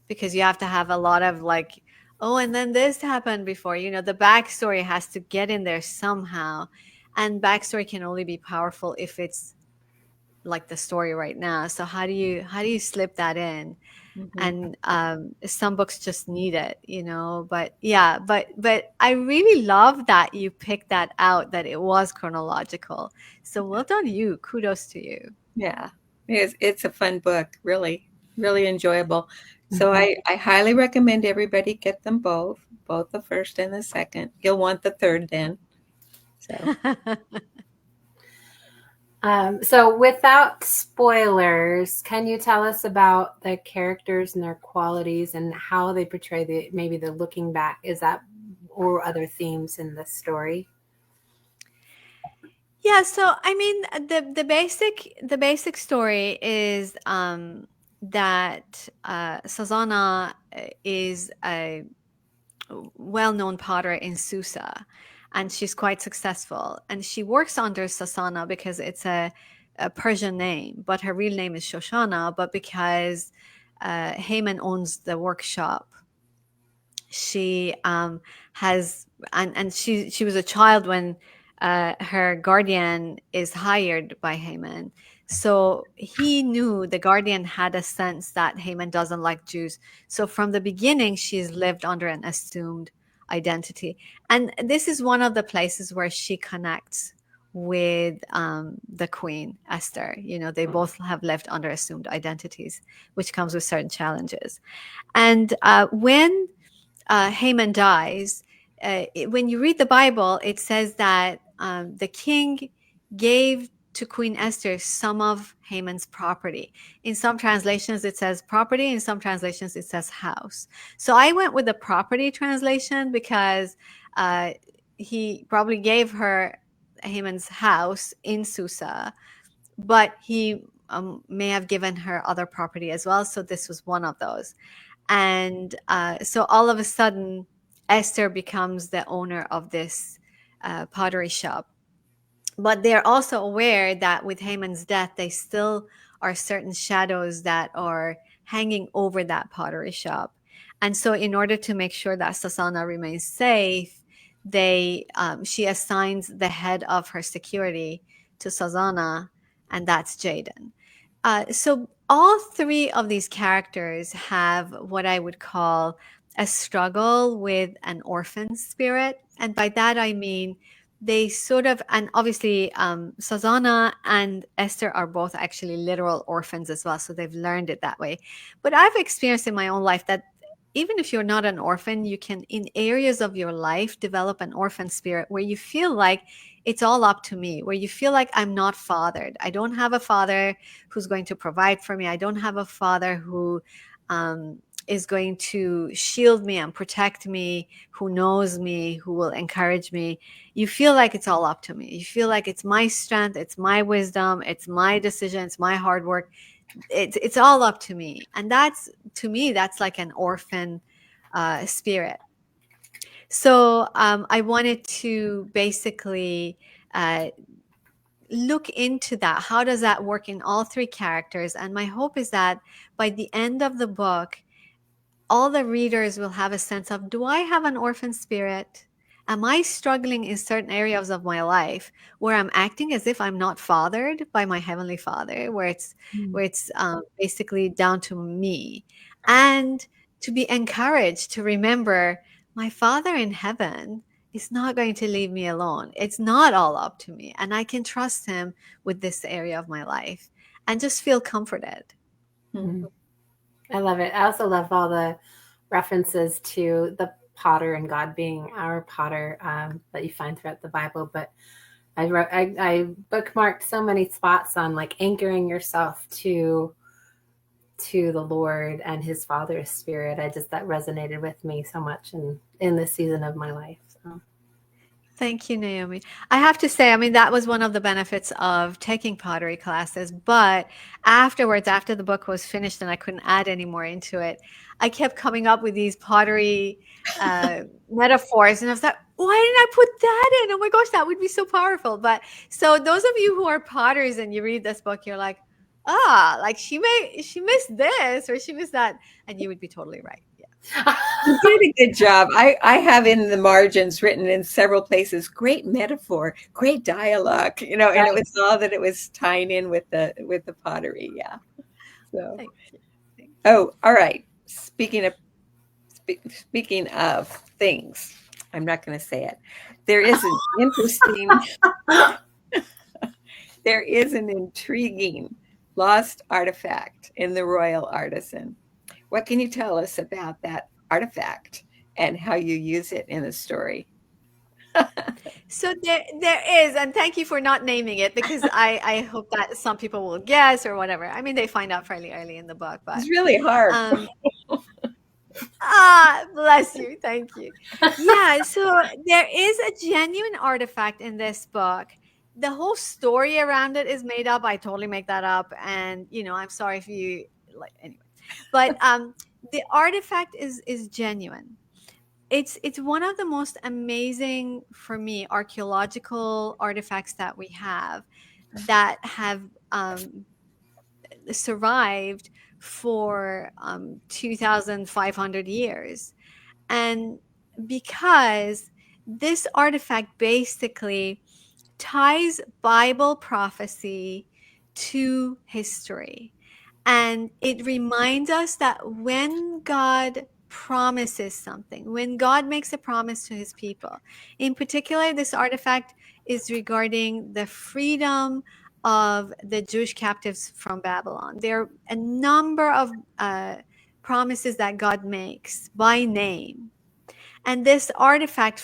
because you have to have a lot of like, oh, and then this happened before. You know, the backstory has to get in there somehow, and backstory can only be powerful if it's like the story right now. So how do you slip that in? Mhm. And some books just need it, you know. But yeah, but I really love that you picked that out, that it was chronological. So well done, you. Kudos to you. Yeah, it's a fun book, really, really enjoyable. So Mhm. I highly recommend everybody get them both the first and the second. You'll want the third then. So So, without spoilers, can you tell us about the characters and their qualities and how they portray maybe the looking back? Is that or other themes in the story? Yeah, so I mean the basic story is that Sazana is a well-known potter in Susa, and she's quite successful. And she works under Sasana because it's a Persian name, but her real name is Shoshana. But because Haman owns the workshop, she has and she was a child when her guardian is hired by Haman. So he knew the guardian had a sense that Haman doesn't like Jews. So from the beginning, she's lived under an assumed identity. And this is one of the places where she connects with the queen, Esther. You know, they both have lived under assumed identities, which comes with certain challenges. And when Haman dies, when you read the Bible, it says that the king gave to Queen Esther some of Haman's property. In some translations, it says property. In some translations, it says house. So I went with the property translation because uh, he probably gave her Haman's house in Susa, but he may have given her other property as well. So this was one of those. And so all of a sudden, Esther becomes the owner of this pottery shop. But they're also aware that with Haman's death, they still are certain shadows that are hanging over that pottery shop. And so, in order to make sure that Sazana remains safe, she assigns the head of her security to Sazana, and that's Jadon. So all three of these characters have what I would call a struggle with an orphan spirit. And by that I mean they sort of, and obviously Sazana and Esther are both actually literal orphans as well. So they've learned it that way. But I've experienced in my own life that even if you're not an orphan, you can, in areas of your life, develop an orphan spirit where you feel like it's all up to me, where you feel like I'm not fathered. I don't have a father who's going to provide for me. I don't have a father who is going to shield me and protect me, who knows me, who will encourage me. You feel like it's all up to me. You feel like it's my strength, it's my wisdom, it's my decision, it's my hard work. It's all up to me. And that's, to me, that's like an orphan spirit. So I wanted to basically look into that. How does that work in all three characters? And my hope is that by the end of the book, all the readers will have a sense of, do I have an orphan spirit? Am I struggling in certain areas of my life where I'm acting as if I'm not fathered by my Heavenly Father, where it's basically down to me? And to be encouraged to remember my Father in heaven is not going to leave me alone. It's not all up to me. And I can trust Him with this area of my life and just feel comforted. Mm-hmm. I love it. I also love all the references to the potter and God being our potter that you find throughout the Bible. But I bookmarked so many spots on like anchoring yourself to the Lord and His Father's Spirit. That resonated with me so much in this season of my life. So. Thank you, Naomi. I have to say, I mean, that was one of the benefits of taking pottery classes. But afterwards, after the book was finished and I couldn't add any more into it, I kept coming up with these pottery metaphors. And I was like, why didn't I put that in? Oh my gosh, that would be so powerful. But so those of you who are potters and you read this book, you're like, like she missed this or she missed that. And you would be totally right. You did a good job. I have in the margins written in several places, great metaphor, great dialogue, and it was all that it was tying in with the pottery. Yeah. So, Thank you. all right. Speaking of things, I'm not going to say it. There is an interesting, there is an intriguing lost artifact in the Royal Artisan. What can you tell us about that artifact and how you use it in the story? So there is, and thank you for not naming it because I hope that some people will guess or whatever. I mean, they find out fairly early in the book, but it's really hard. Bless you. Thank you. Yeah, so there is a genuine artifact in this book. The whole story around it is made up. I totally make that up. And, I'm sorry if you like, anyway. But the artifact is genuine. It's one of the most amazing, for me, archaeological artifacts that we have that have survived for 2,500 years. And because this artifact basically ties Bible prophecy to history. And it reminds us that when God promises something, when God makes a promise to His people, in particular, this artifact is regarding the freedom of the Jewish captives from Babylon. There are a number of promises that God makes by name. And this artifact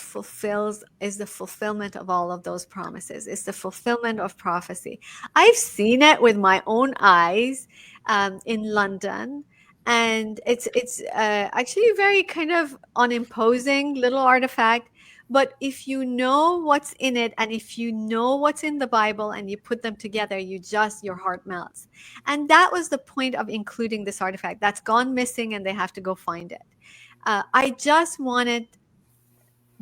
is the fulfillment of all of those promises. It's the fulfillment of prophecy. I've seen it with my own eyes in London. And it's actually a very kind of unimposing little artifact, But if you know what's in it, and if you know what's in the Bible and you put them together, your heart melts. And that was the point of including this artifact that's gone missing and they have to go find it. I just wanted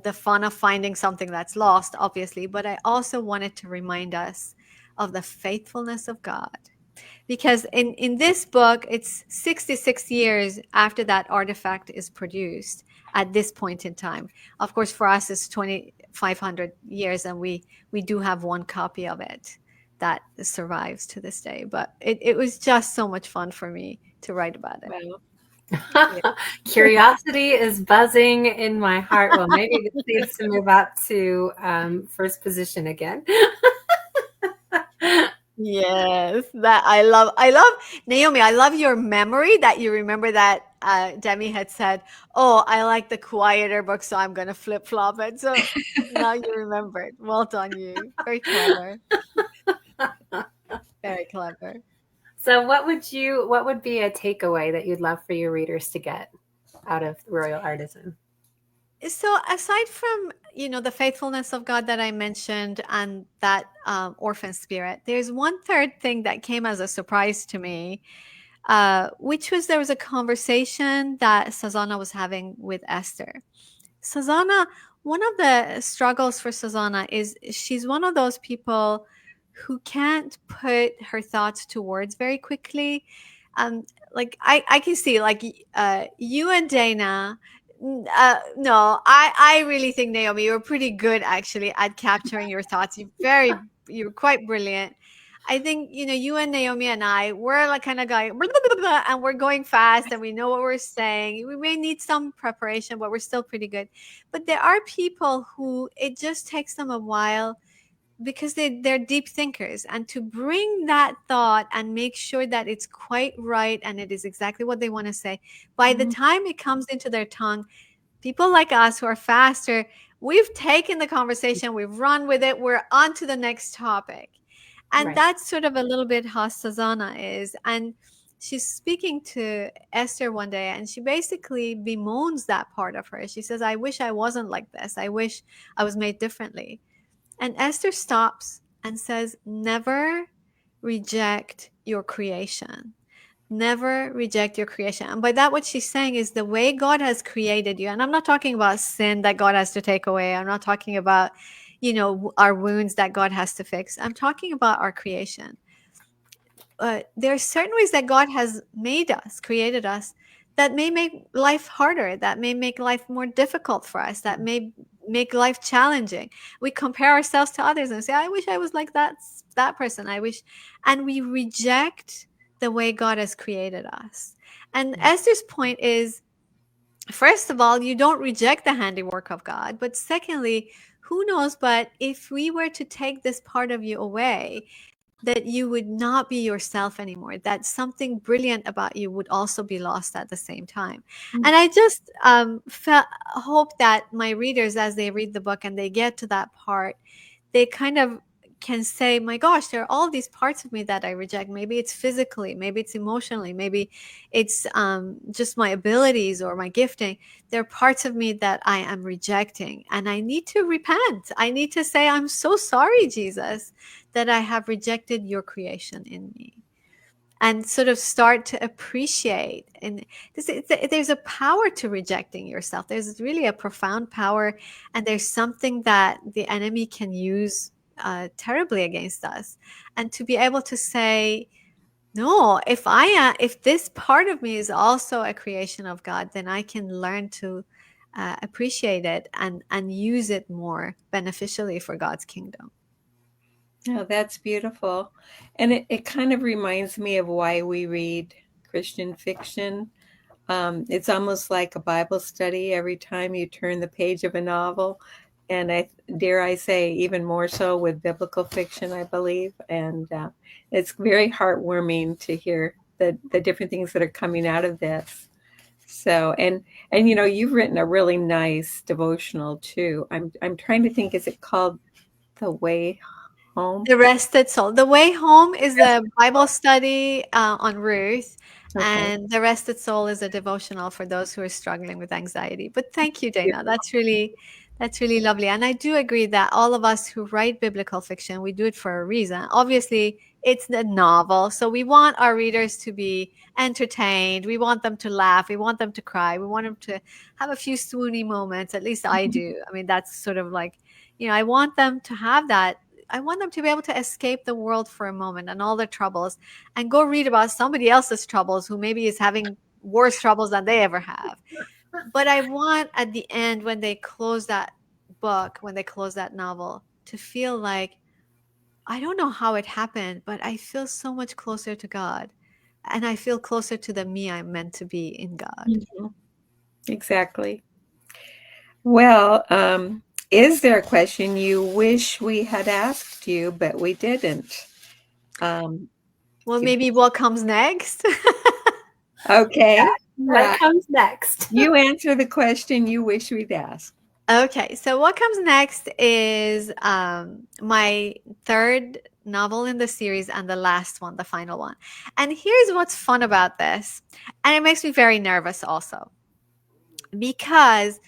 the fun of finding something that's lost, obviously, but I also wanted to remind us of the faithfulness of God. Because in this book, it's 66 years after that artifact is produced at this point in time. Of course, for us, it's 2,500 years, and we do have one copy of it that survives to this day. But it was just so much fun for me to write about it. Well, yeah. Curiosity is buzzing in my heart. Well, maybe this needs to move up to first position again. Yes, that I love Naomi. I love your memory that you remember that Demi had said, "Oh, I like the quieter book, so I'm going to flip flop it." So now you remembered. Well done, you. Very clever. Very clever. So what would be a takeaway that you'd love for your readers to get out of Royal Artisan? So aside from the faithfulness of God that I mentioned and that orphan spirit, there's one third thing that came as a surprise to me, which was there was a conversation that Sazana was having with Esther. Sazana, one of the struggles for Sazana is she's one of those people who can't put her thoughts to words very quickly. Like I can see like you and Dana. No, I really think Naomi, you're pretty good actually at capturing your thoughts. You're quite brilliant. I think you and Naomi and I we're like kind of going blah, blah, blah, blah, and we're going fast and we know what we're saying. We may need some preparation, but we're still pretty good. But there are people who it just takes them a while because they're deep thinkers, and to bring that thought and make sure that it's quite right and it is exactly what they want to say, by the time it comes into their tongue, people like us who are faster, we've taken the conversation, we've run with it, we're on to the next topic. And Right. that's sort of a little bit how Sazana is. And she's speaking to Esther one day, and she basically bemoans that part of her. She says, I wish I wasn't like this. I wish I was made differently. And Esther stops and says, never reject your creation. Never reject your creation. And by that, what she's saying is the way God has created you. And I'm not talking about sin that God has to take away. I'm not talking about, our wounds that God has to fix. I'm talking about our creation. There are certain ways that God has made us, created us, that may make life harder, that may make life more difficult for us, that may make life challenging. We compare ourselves to others and say, I wish I was like that person. I wish, and we reject the way God has created us. And Esther's point is, first of all, you don't reject the handiwork of God. But secondly, who knows, but if we were to take this part of you away, that you would not be yourself anymore, that something brilliant about you would also be lost at the same time. And I just hope that my readers, as they read the book and they get to that part, they kind of can say, my gosh, there are all these parts of me that I reject. Maybe it's physically, maybe it's emotionally, maybe it's just my abilities or my gifting. There are parts of me that I am rejecting, and I need to repent. I need to say, I'm so sorry, Jesus, that I have rejected your creation in me, and sort of start to appreciate. And there's a power to rejecting yourself. There's really a profound power, and there's something that the enemy can use terribly against us. And to be able to say, no, if this part of me is also a creation of God, then I can learn to appreciate it and use it more beneficially for God's kingdom. Oh, that's beautiful. And it kind of reminds me of why we read Christian fiction. It's almost like a Bible study every time you turn the page of a novel. And dare I say, even more so with biblical fiction, I believe. And it's very heartwarming to hear the different things that are coming out of this. So, and you've written a really nice devotional too. I'm trying to think, is it called The Way Home? The Rested Soul. The Way Home is a Bible study on Ruth, Okay. and The Rested Soul is a devotional for those who are struggling with anxiety. But thank you, Dana. That's really lovely. And I do agree that all of us who write biblical fiction, we do it for a reason. Obviously, it's a novel. So we want our readers to be entertained. We want them to laugh. We want them to cry. We want them to have a few swoony moments. At least I do. I mean, that's sort of like, I want them to have that. I want them to be able to escape the world for a moment and all their troubles and go read about somebody else's troubles who maybe is having worse troubles than they ever have. But I want at the end, when they close that book, when they close that novel, to feel like, I don't know how it happened, but I feel so much closer to God. And I feel closer to the me I'm meant to be in God. Mhm. Exactly. Well, is there a question you wish we had asked you, but we didn't? Um, Well, maybe what comes next? okay, What right. comes next? You answer the question you wish we'd asked. Okay, so what comes next is my third novel in the series and the last one, the final one. And here's what's fun about this. And it makes me very nervous also, because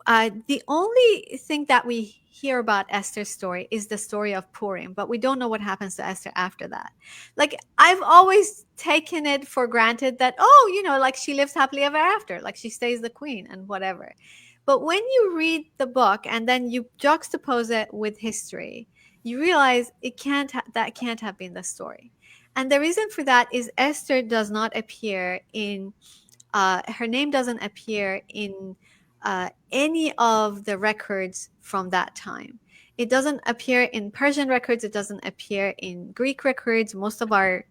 the only thing that we hear about Esther's story is the story of Purim, but we don't know what happens to Esther after that. Like, I've always taken it for granted that, oh, like she lives happily ever after, like she stays the queen and whatever. But when you read the book and then you juxtapose it with history, you realize that can't have been the story. And the reason for that is Esther does not appear in her name doesn't appear in any of the records from that time. It doesn't appear in Persian records. It doesn't appear in Greek records. Most of our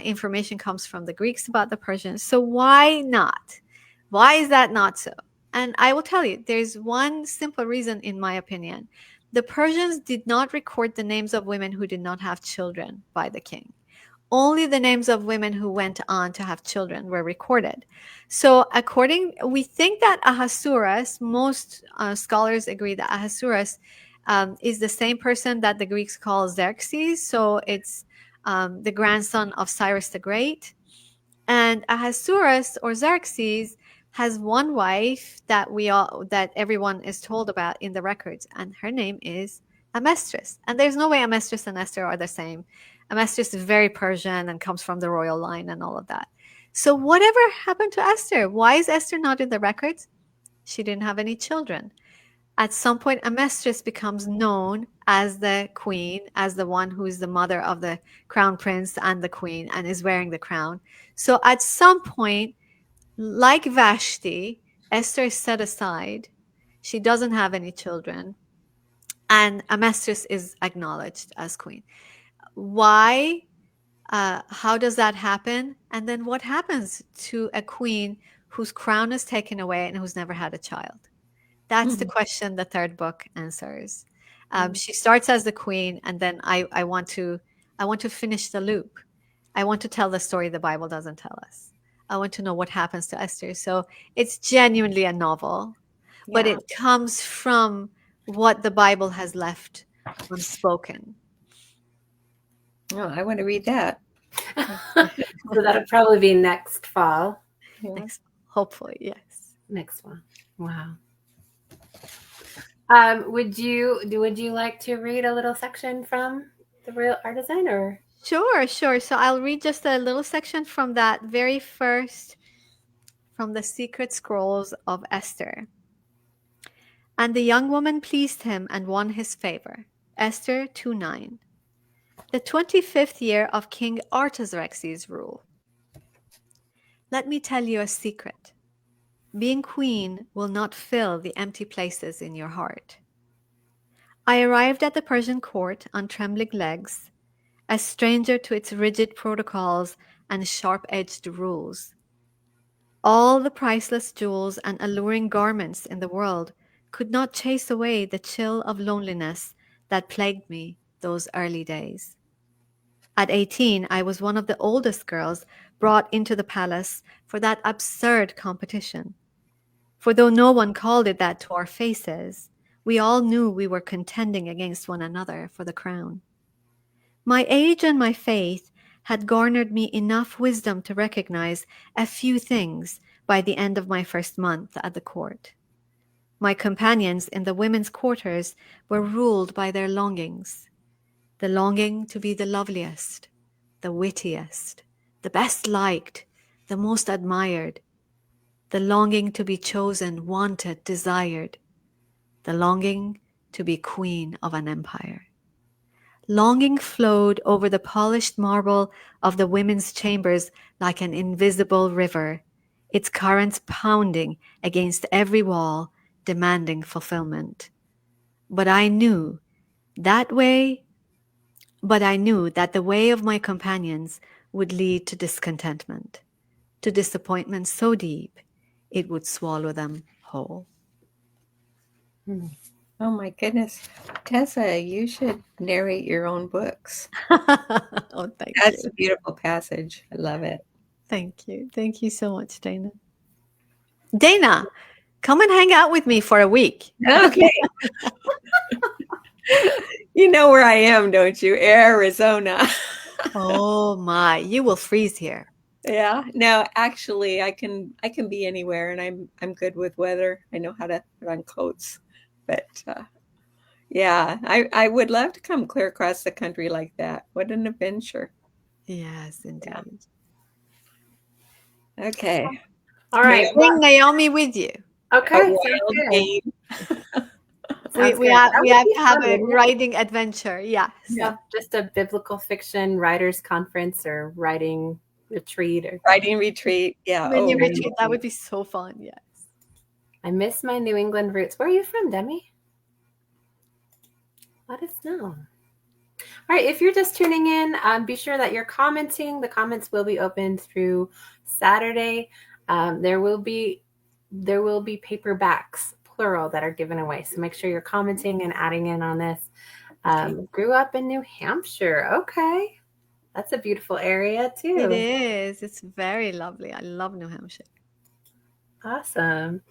information comes from the Greeks about the Persians. So why not? Why is that not so? And I will tell you, there's one simple reason, in my opinion. The Persians did not record the names of women who did not have children by the king. Only the names of women who went on to have children were recorded. So we think that Ahasuerus, most scholars agree that Ahasuerus is the same person that the Greeks call Xerxes. So it's the grandson of Cyrus the Great. And Ahasuerus, or Xerxes, has one wife that everyone is told about in the records, and her name is Amestris. And there's no way Amestris and Esther are the same. Amestris is very Persian and comes from the royal line and all of that. So whatever happened to Esther? Why is Esther not in the records? She didn't have any children. At some point, Amestris becomes known as the queen, as the one who is the mother of the crown prince and the queen and is wearing the crown. So at some point, like Vashti, Esther is set aside. She doesn't have any children. And Amestris is acknowledged as queen. Why? How does that happen? And then what happens to a queen whose crown is taken away and who's never had a child? That's the question the third book answers. She starts as the queen, and then I want to finish the loop. I want to tell the story the Bible doesn't tell us. I want to know what happens to Esther. So it's genuinely a novel, but Yeah. it comes from what the Bible has left unspoken. Oh, I want to read that. So that'll probably be next fall. Yeah. Next, hopefully, yes. Next one. Wow. Would you like to read a little section from the Royal Artisan, or? Sure. So I'll read just a little section from that very first, from the Secret Scrolls of Esther. And the young woman pleased him and won his favor. Esther 2:9. The 25th year of King Artaxerxes' rule. Let me tell you a secret. Being queen will not fill the empty places in your heart. I arrived at the Persian court on trembling legs, a stranger to its rigid protocols and sharp-edged rules. All the priceless jewels and alluring garments in the world could not chase away the chill of loneliness that plagued me those early days. At 18, I was one of the oldest girls brought into the palace for that absurd competition. For though no one called it that to our faces, we all knew we were contending against one another for the crown. My age and my faith had garnered me enough wisdom to recognize a few things by the end of my first month at the court. My companions in the women's quarters were ruled by their longings. The longing to be the loveliest, the wittiest, the best liked, the most admired. The longing to be chosen, wanted, desired. The longing to be queen of an empire. Longing flowed over the polished marble of the women's chambers like an invisible river, its currents pounding against every wall, demanding fulfillment. But I knew that the way of my companions would lead to discontentment, to disappointment so deep it would swallow them whole. Oh my goodness. Tessa, you should narrate your own books. Oh, thank That's you. a beautiful passage. I love it. Thank you. Thank you so much, Dana. Dana, come and hang out with me for a week. Okay. You know where I am, don't you? Arizona. Oh my, you will freeze here. Yeah. No, actually I can be anywhere, and I'm good with weather. I know how to put on coats. But yeah, I would love to come clear across the country like that. What an adventure. Yes, indeed. Yeah. Okay. All right. Bring Naomi with you. Okay. A Sounds wild good. game. We have to have a writing adventure. Yes. Yeah, just a biblical fiction writers conference or writing retreat or Writing retreat. Yeah. Mini retreat. That would be so fun. Yes. I miss my New England roots. Where are you from, Demi? Let us know. All right, if you're just tuning in, be sure that you're commenting. The comments will be open through Saturday. There will be paperbacks, plural, that are given away. So make sure you're commenting and adding in on this. Grew up in New Hampshire. Okay. That's a beautiful area too. It is. It's very lovely. I love New Hampshire. Awesome.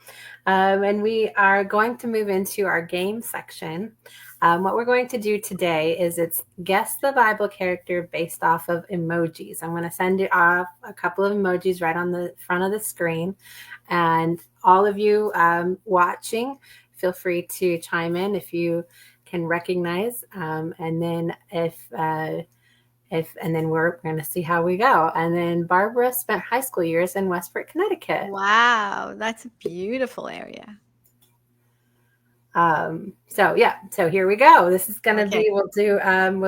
And we are going to move into our game section. What we're going to do today is it's guess the Bible character based off of emojis. I'm going to send you off a couple of emojis right on the front of the screen. And all of you watching, feel free to chime in if you can recognize. And then and then we're going to see how we go. And then Barbara spent high school years in Westport, Connecticut. Wow, that's a beautiful area. So here we go. This is going to be, we'll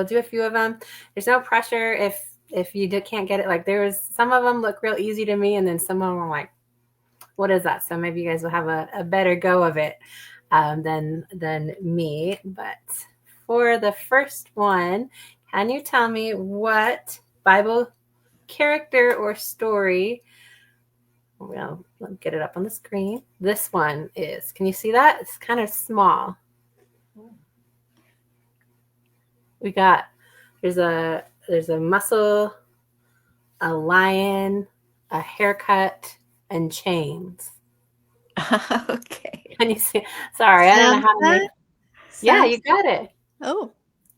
do a few of them. There's no pressure if you can't get it. Like some of them look real easy to me, and then some of them are like, what is that? So maybe you guys will have a better go of it than me. But for the first one, can you tell me what Bible character or story? Well, let me get it up on the screen. This one is. Can you see that? It's kind of small. We got there's a muscle, a lion, a haircut, and chains. Okay. Can you see? Sorry, I don't know how to make. Yeah, you got it. Oh.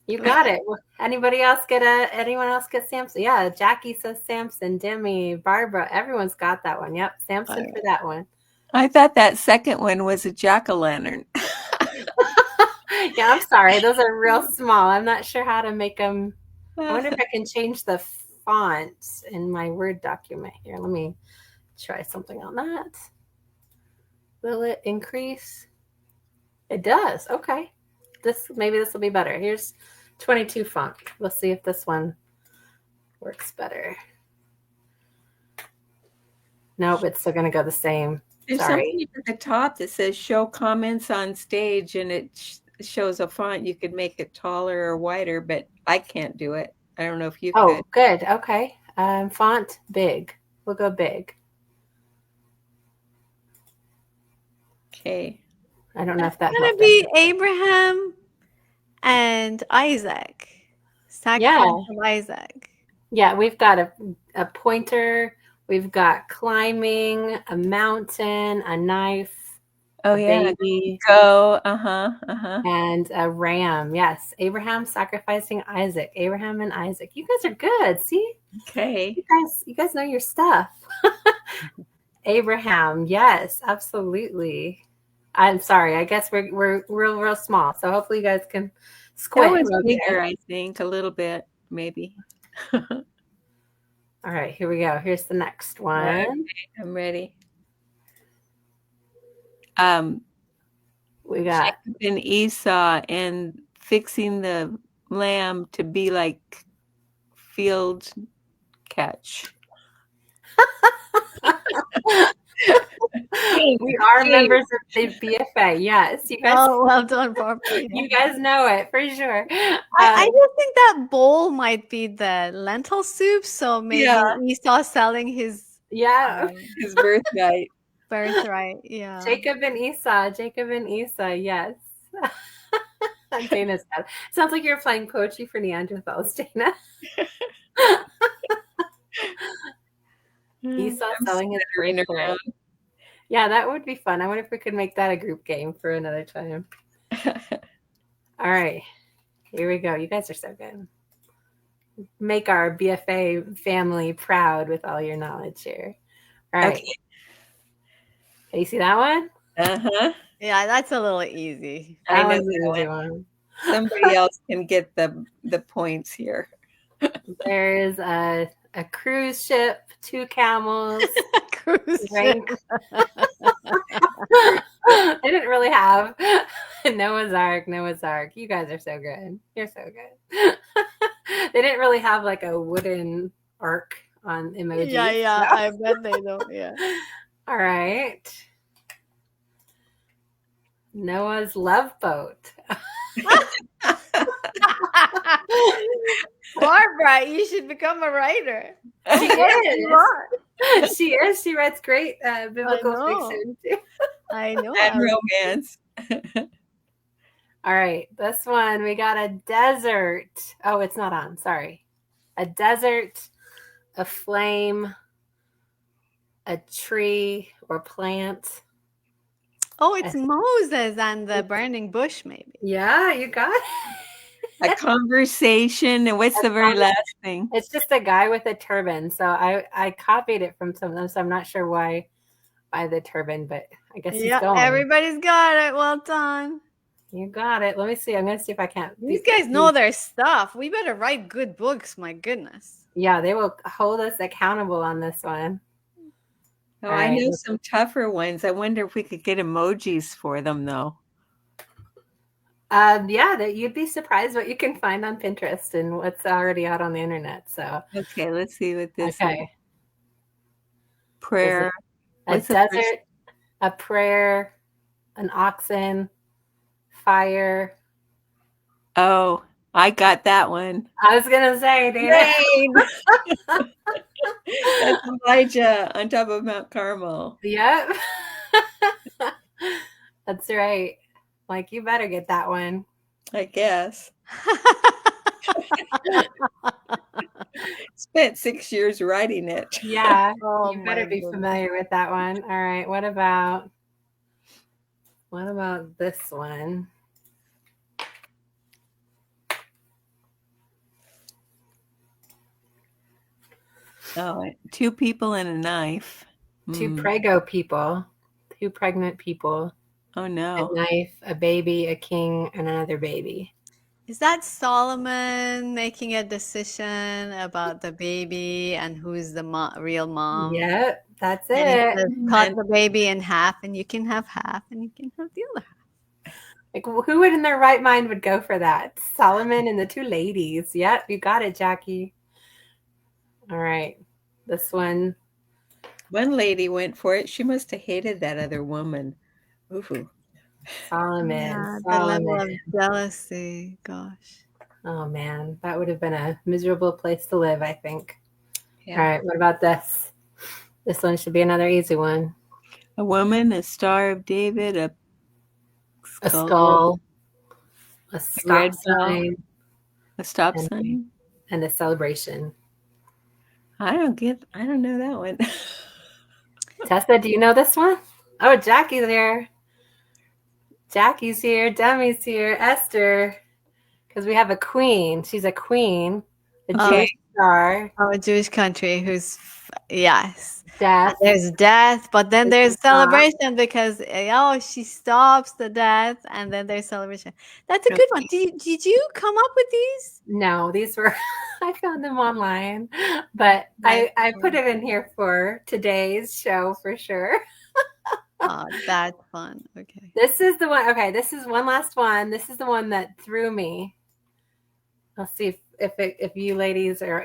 You got it. Anyone else get Samson? Yeah, Jackie says Samson, Demi, Barbara, everyone's got that one. Yep, Samson for that one. I thought that second one was a jack-o'-lantern. Yeah, I'm sorry. Those are real small. I'm not sure how to make them. I wonder if I can change the font in my Word document here. Let me try something on that. Will it increase? It does. Okay. Maybe this will be better. Here's 22 font. We'll see if this one works better. Nope, it's still going to go the same. There's something at the top that says show comments on stage, and it shows a font. You could make it taller or wider, but I can't do it. I don't know if you could. Oh, good. Okay. Font big. We'll go big. Okay. I don't know if that's going to be Abraham and Isaac. Sacrifice of Isaac. Yeah, we've got a pointer. We've got climbing, a mountain, a knife. Oh, yeah. Baby. Go. And a ram. Yes. Abraham sacrificing Isaac. Abraham and Isaac. You guys are good. See? Okay. You guys know your stuff. Abraham. Yes, absolutely. I'm sorry. I guess we're real small. So hopefully you guys can That squint. was real bigger, good. I think, a little bit, maybe. All right, here we go. Here's the next one. Okay, I'm ready. We got Jacob and Esau and fixing the lamb to be like field catch. we are members of the BFA. Yes, you guys. Oh, well done, Barbara. You guys know it for sure. I just think that bowl might be the lentil soup. So maybe Yeah. Esau selling his His birthright. birthright. Yeah. Jacob and Esau. Jacob and Esau. Yes. Dana said. Sounds like you're playing poetry for Neanderthals, Dana. Esau selling his birthright. Yeah, that would be fun. I wonder if we could make that a group game for another time. All right. Here we go. You guys are so good. Make our BFA family proud with all your knowledge here. All right. Okay. Okay, you see that one? Uh-huh. Yeah, that's a little easy. That I was know an easy one. Somebody else can get the points here. There's a cruise ship, 2 camels. Cruise Rank. They didn't really have Noah's Ark. You guys are so good. You're so good. They didn't really have like a wooden ark on Emojis. Yeah, No. I bet they don't. Yeah. All right. Noah's love boat. Barbara, you should become a writer. She is. She is. She writes great biblical know. fiction too. I know. And romance. All right, this one we got a desert. Oh, it's not on. Sorry. A desert, a flame, a tree or plant. Oh, it's Moses and the burning bush, maybe. Yeah, you got it. A conversation. And what's the very last thing? It's just a guy with a turban. So I copied it from some of them. So I'm not sure why the turban, but I guess he's going. Everybody's got it. Well done. You got it. Let me see. I'm going to see if I can't. These guys know their stuff. We better write good books. My goodness. Yeah, they will hold us accountable on this one. Oh, I know some tougher ones. I wonder if we could get emojis for them, though. Yeah, that you'd be surprised what you can find on Pinterest and what's already out on the internet. So okay, let's see what this is. Prayer. A desert, a prayer, an oxen, fire. Oh, I got that one. I was gonna say, Dana. That's Elijah on top of Mount Carmel. Yep. That's right. Like, you better get that one. I guess. Spent 6 years writing it. Yeah. Oh, you better be familiar with that one. All right. What about this one? Oh, 2 people and a knife. 2 prego people. 2 pregnant people. Oh, no. A knife, a baby, a king, and another baby. Is that Solomon making a decision about the baby and who's the real mom? Yeah, that's it. Cut the baby in half, and you can have half, and you can have the other half. Like, who would in their right mind would go for that? Solomon and the 2 ladies. Yep, you got it, Jackie. All right, this one. One lady went for it. She must have hated that other woman. Ooh. Solomon. Yeah, the level of jealousy. Gosh. Oh, man. That would have been a miserable place to live, I think. Yeah. All right. What about this? This one should be another easy one. A woman, a Star of David, a skull, a stop sign, a stop sign, and a celebration. I don't know that one. Tessa, do you know this one? Oh, Jackie's here. Jackie's here. Demi's here. Esther. Because we have a queen. She's a queen. A Jewish star. Oh, a Jewish country who's, yes. Death. There's death, but then there's There's stop. celebration because she stops the death, and then there's celebration. That's a good one. Did you come up with these? No, these were I found them online, but I put it in here for today's show for sure. Oh, that's fun. Okay. This is the one. Okay, this is one last one. This is the one that threw me. I'll see if you ladies are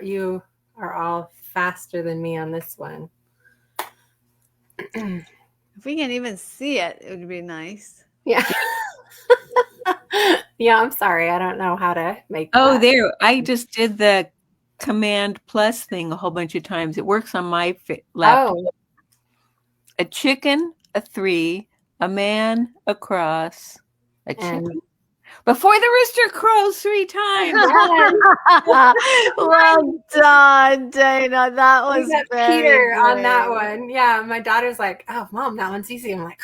all faster than me on this one. If we can even see it, it would be nice. Yeah. Yeah, I'm sorry. I don't know how to make Oh, that. there. I just did the Command Plus thing a whole bunch of times. It works on my laptop. Oh. A chicken, a 3, a man, a cross, a chicken. And before the rooster crows 3 times. Well done, Dana. That was we got very Peter good. on that one. Yeah, my daughter's like, "Oh, Mom, that one's easy." I'm like,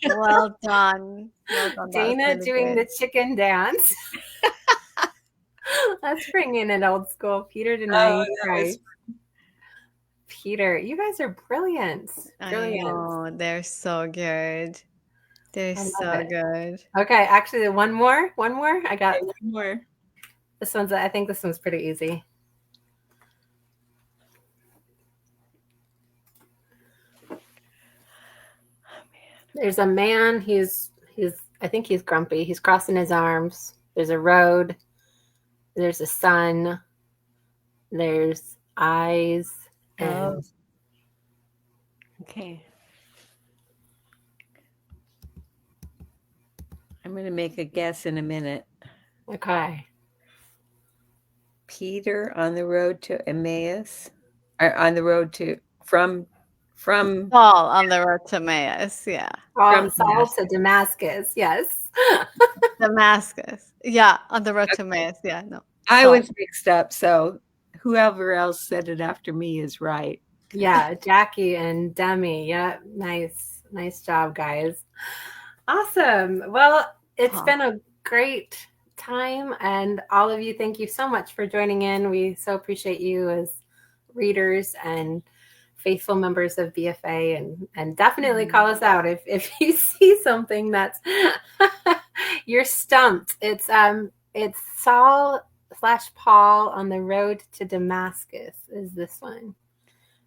Well done. Well done. Dana doing the chicken dance. Let's bring in an old school Peter denying Christ. Peter, you guys are brilliant. Brilliant. I know, they're so good. They're so good. Okay, actually, one more. I got one more. I think this one's pretty easy. There's a man. I think he's grumpy. He's crossing his arms. There's a road. There's a sun. There's eyes. And okay. I'm going to make a guess in a minute. Okay. Peter on the road to Emmaus, or on the road to from Paul on the road to Emmaus, yeah. From Saul to Damascus, yes. Damascus, yeah, on the road to Emmaus, yeah. No, I was mixed up, so whoever else said it after me is right. Yeah, Jackie and Demi. Yeah, nice job, guys. Awesome. Well, it's been a great time, and all of you, thank you so much for joining in. We so appreciate you as readers and faithful members of BFA, and definitely call us out if you see something that's you're stumped. It's Saul/Paul on the road to Damascus is this one.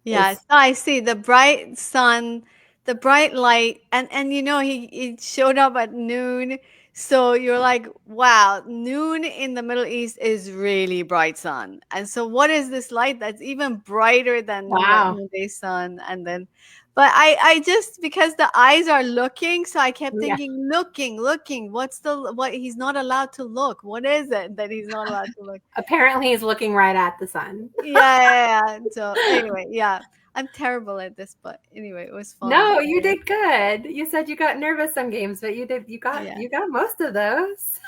Yeah, so I see the bright sun, the bright light, and he showed up at noon. So you're like, wow, noon in the Middle East is really bright sun. And so what is this light that's even brighter than noonday sun? And then, but I just, because the eyes are looking, so I kept thinking, looking, what he's not allowed to look. What is it that he's not allowed to look? Apparently he's looking right at the sun. Yeah. So anyway, yeah. I'm terrible at this, but anyway, it was fun. No, you did good. You said you got nervous some games, but you got most of those.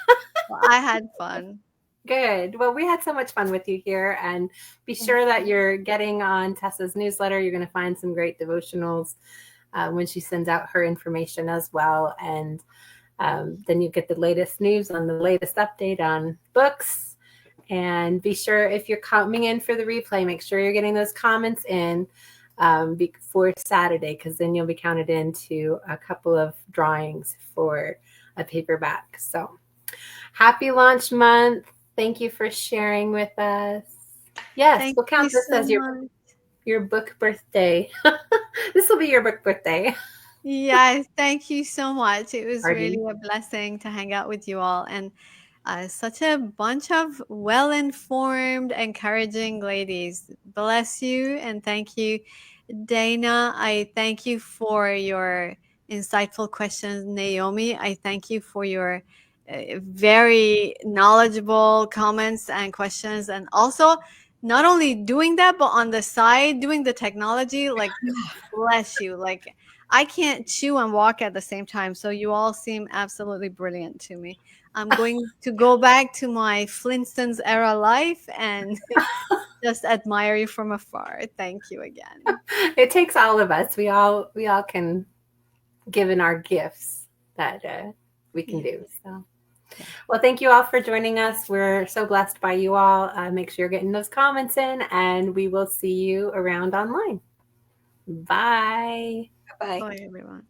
Well, I had fun. Good. Well, we had so much fun with you here, and be sure that you're getting on Tessa's newsletter. You're going to find some great devotionals when she sends out her information as well, and then you get the latest news on the latest update on books. And be sure, if you're coming in for the replay, make sure you're getting those comments in before Saturday, because then you'll be counted into a couple of drawings for a paperback. So happy launch month. Thank you for sharing with us. Yes, we'll count this as your book birthday. This will be your book birthday. Yes, thank you so much. It was really a blessing to hang out with you all, and such a bunch of well-informed, encouraging ladies. Bless you, and thank you, Dana. I thank you for your insightful questions. Naomi, I thank you for your very knowledgeable comments and questions, and also not only doing that, but on the side, doing the technology. Like, bless you. Like, I can't chew and walk at the same time, so you all seem absolutely brilliant to me. I'm going to go back to my Flintstones era life and just admire you from afar. Thank you again. It takes all of us. We all can give in our gifts that we can do. So, well, thank you all for joining us. We're so blessed by you all. Make sure you're getting those comments in, and we will see you around online. Bye. Bye. Bye, everyone.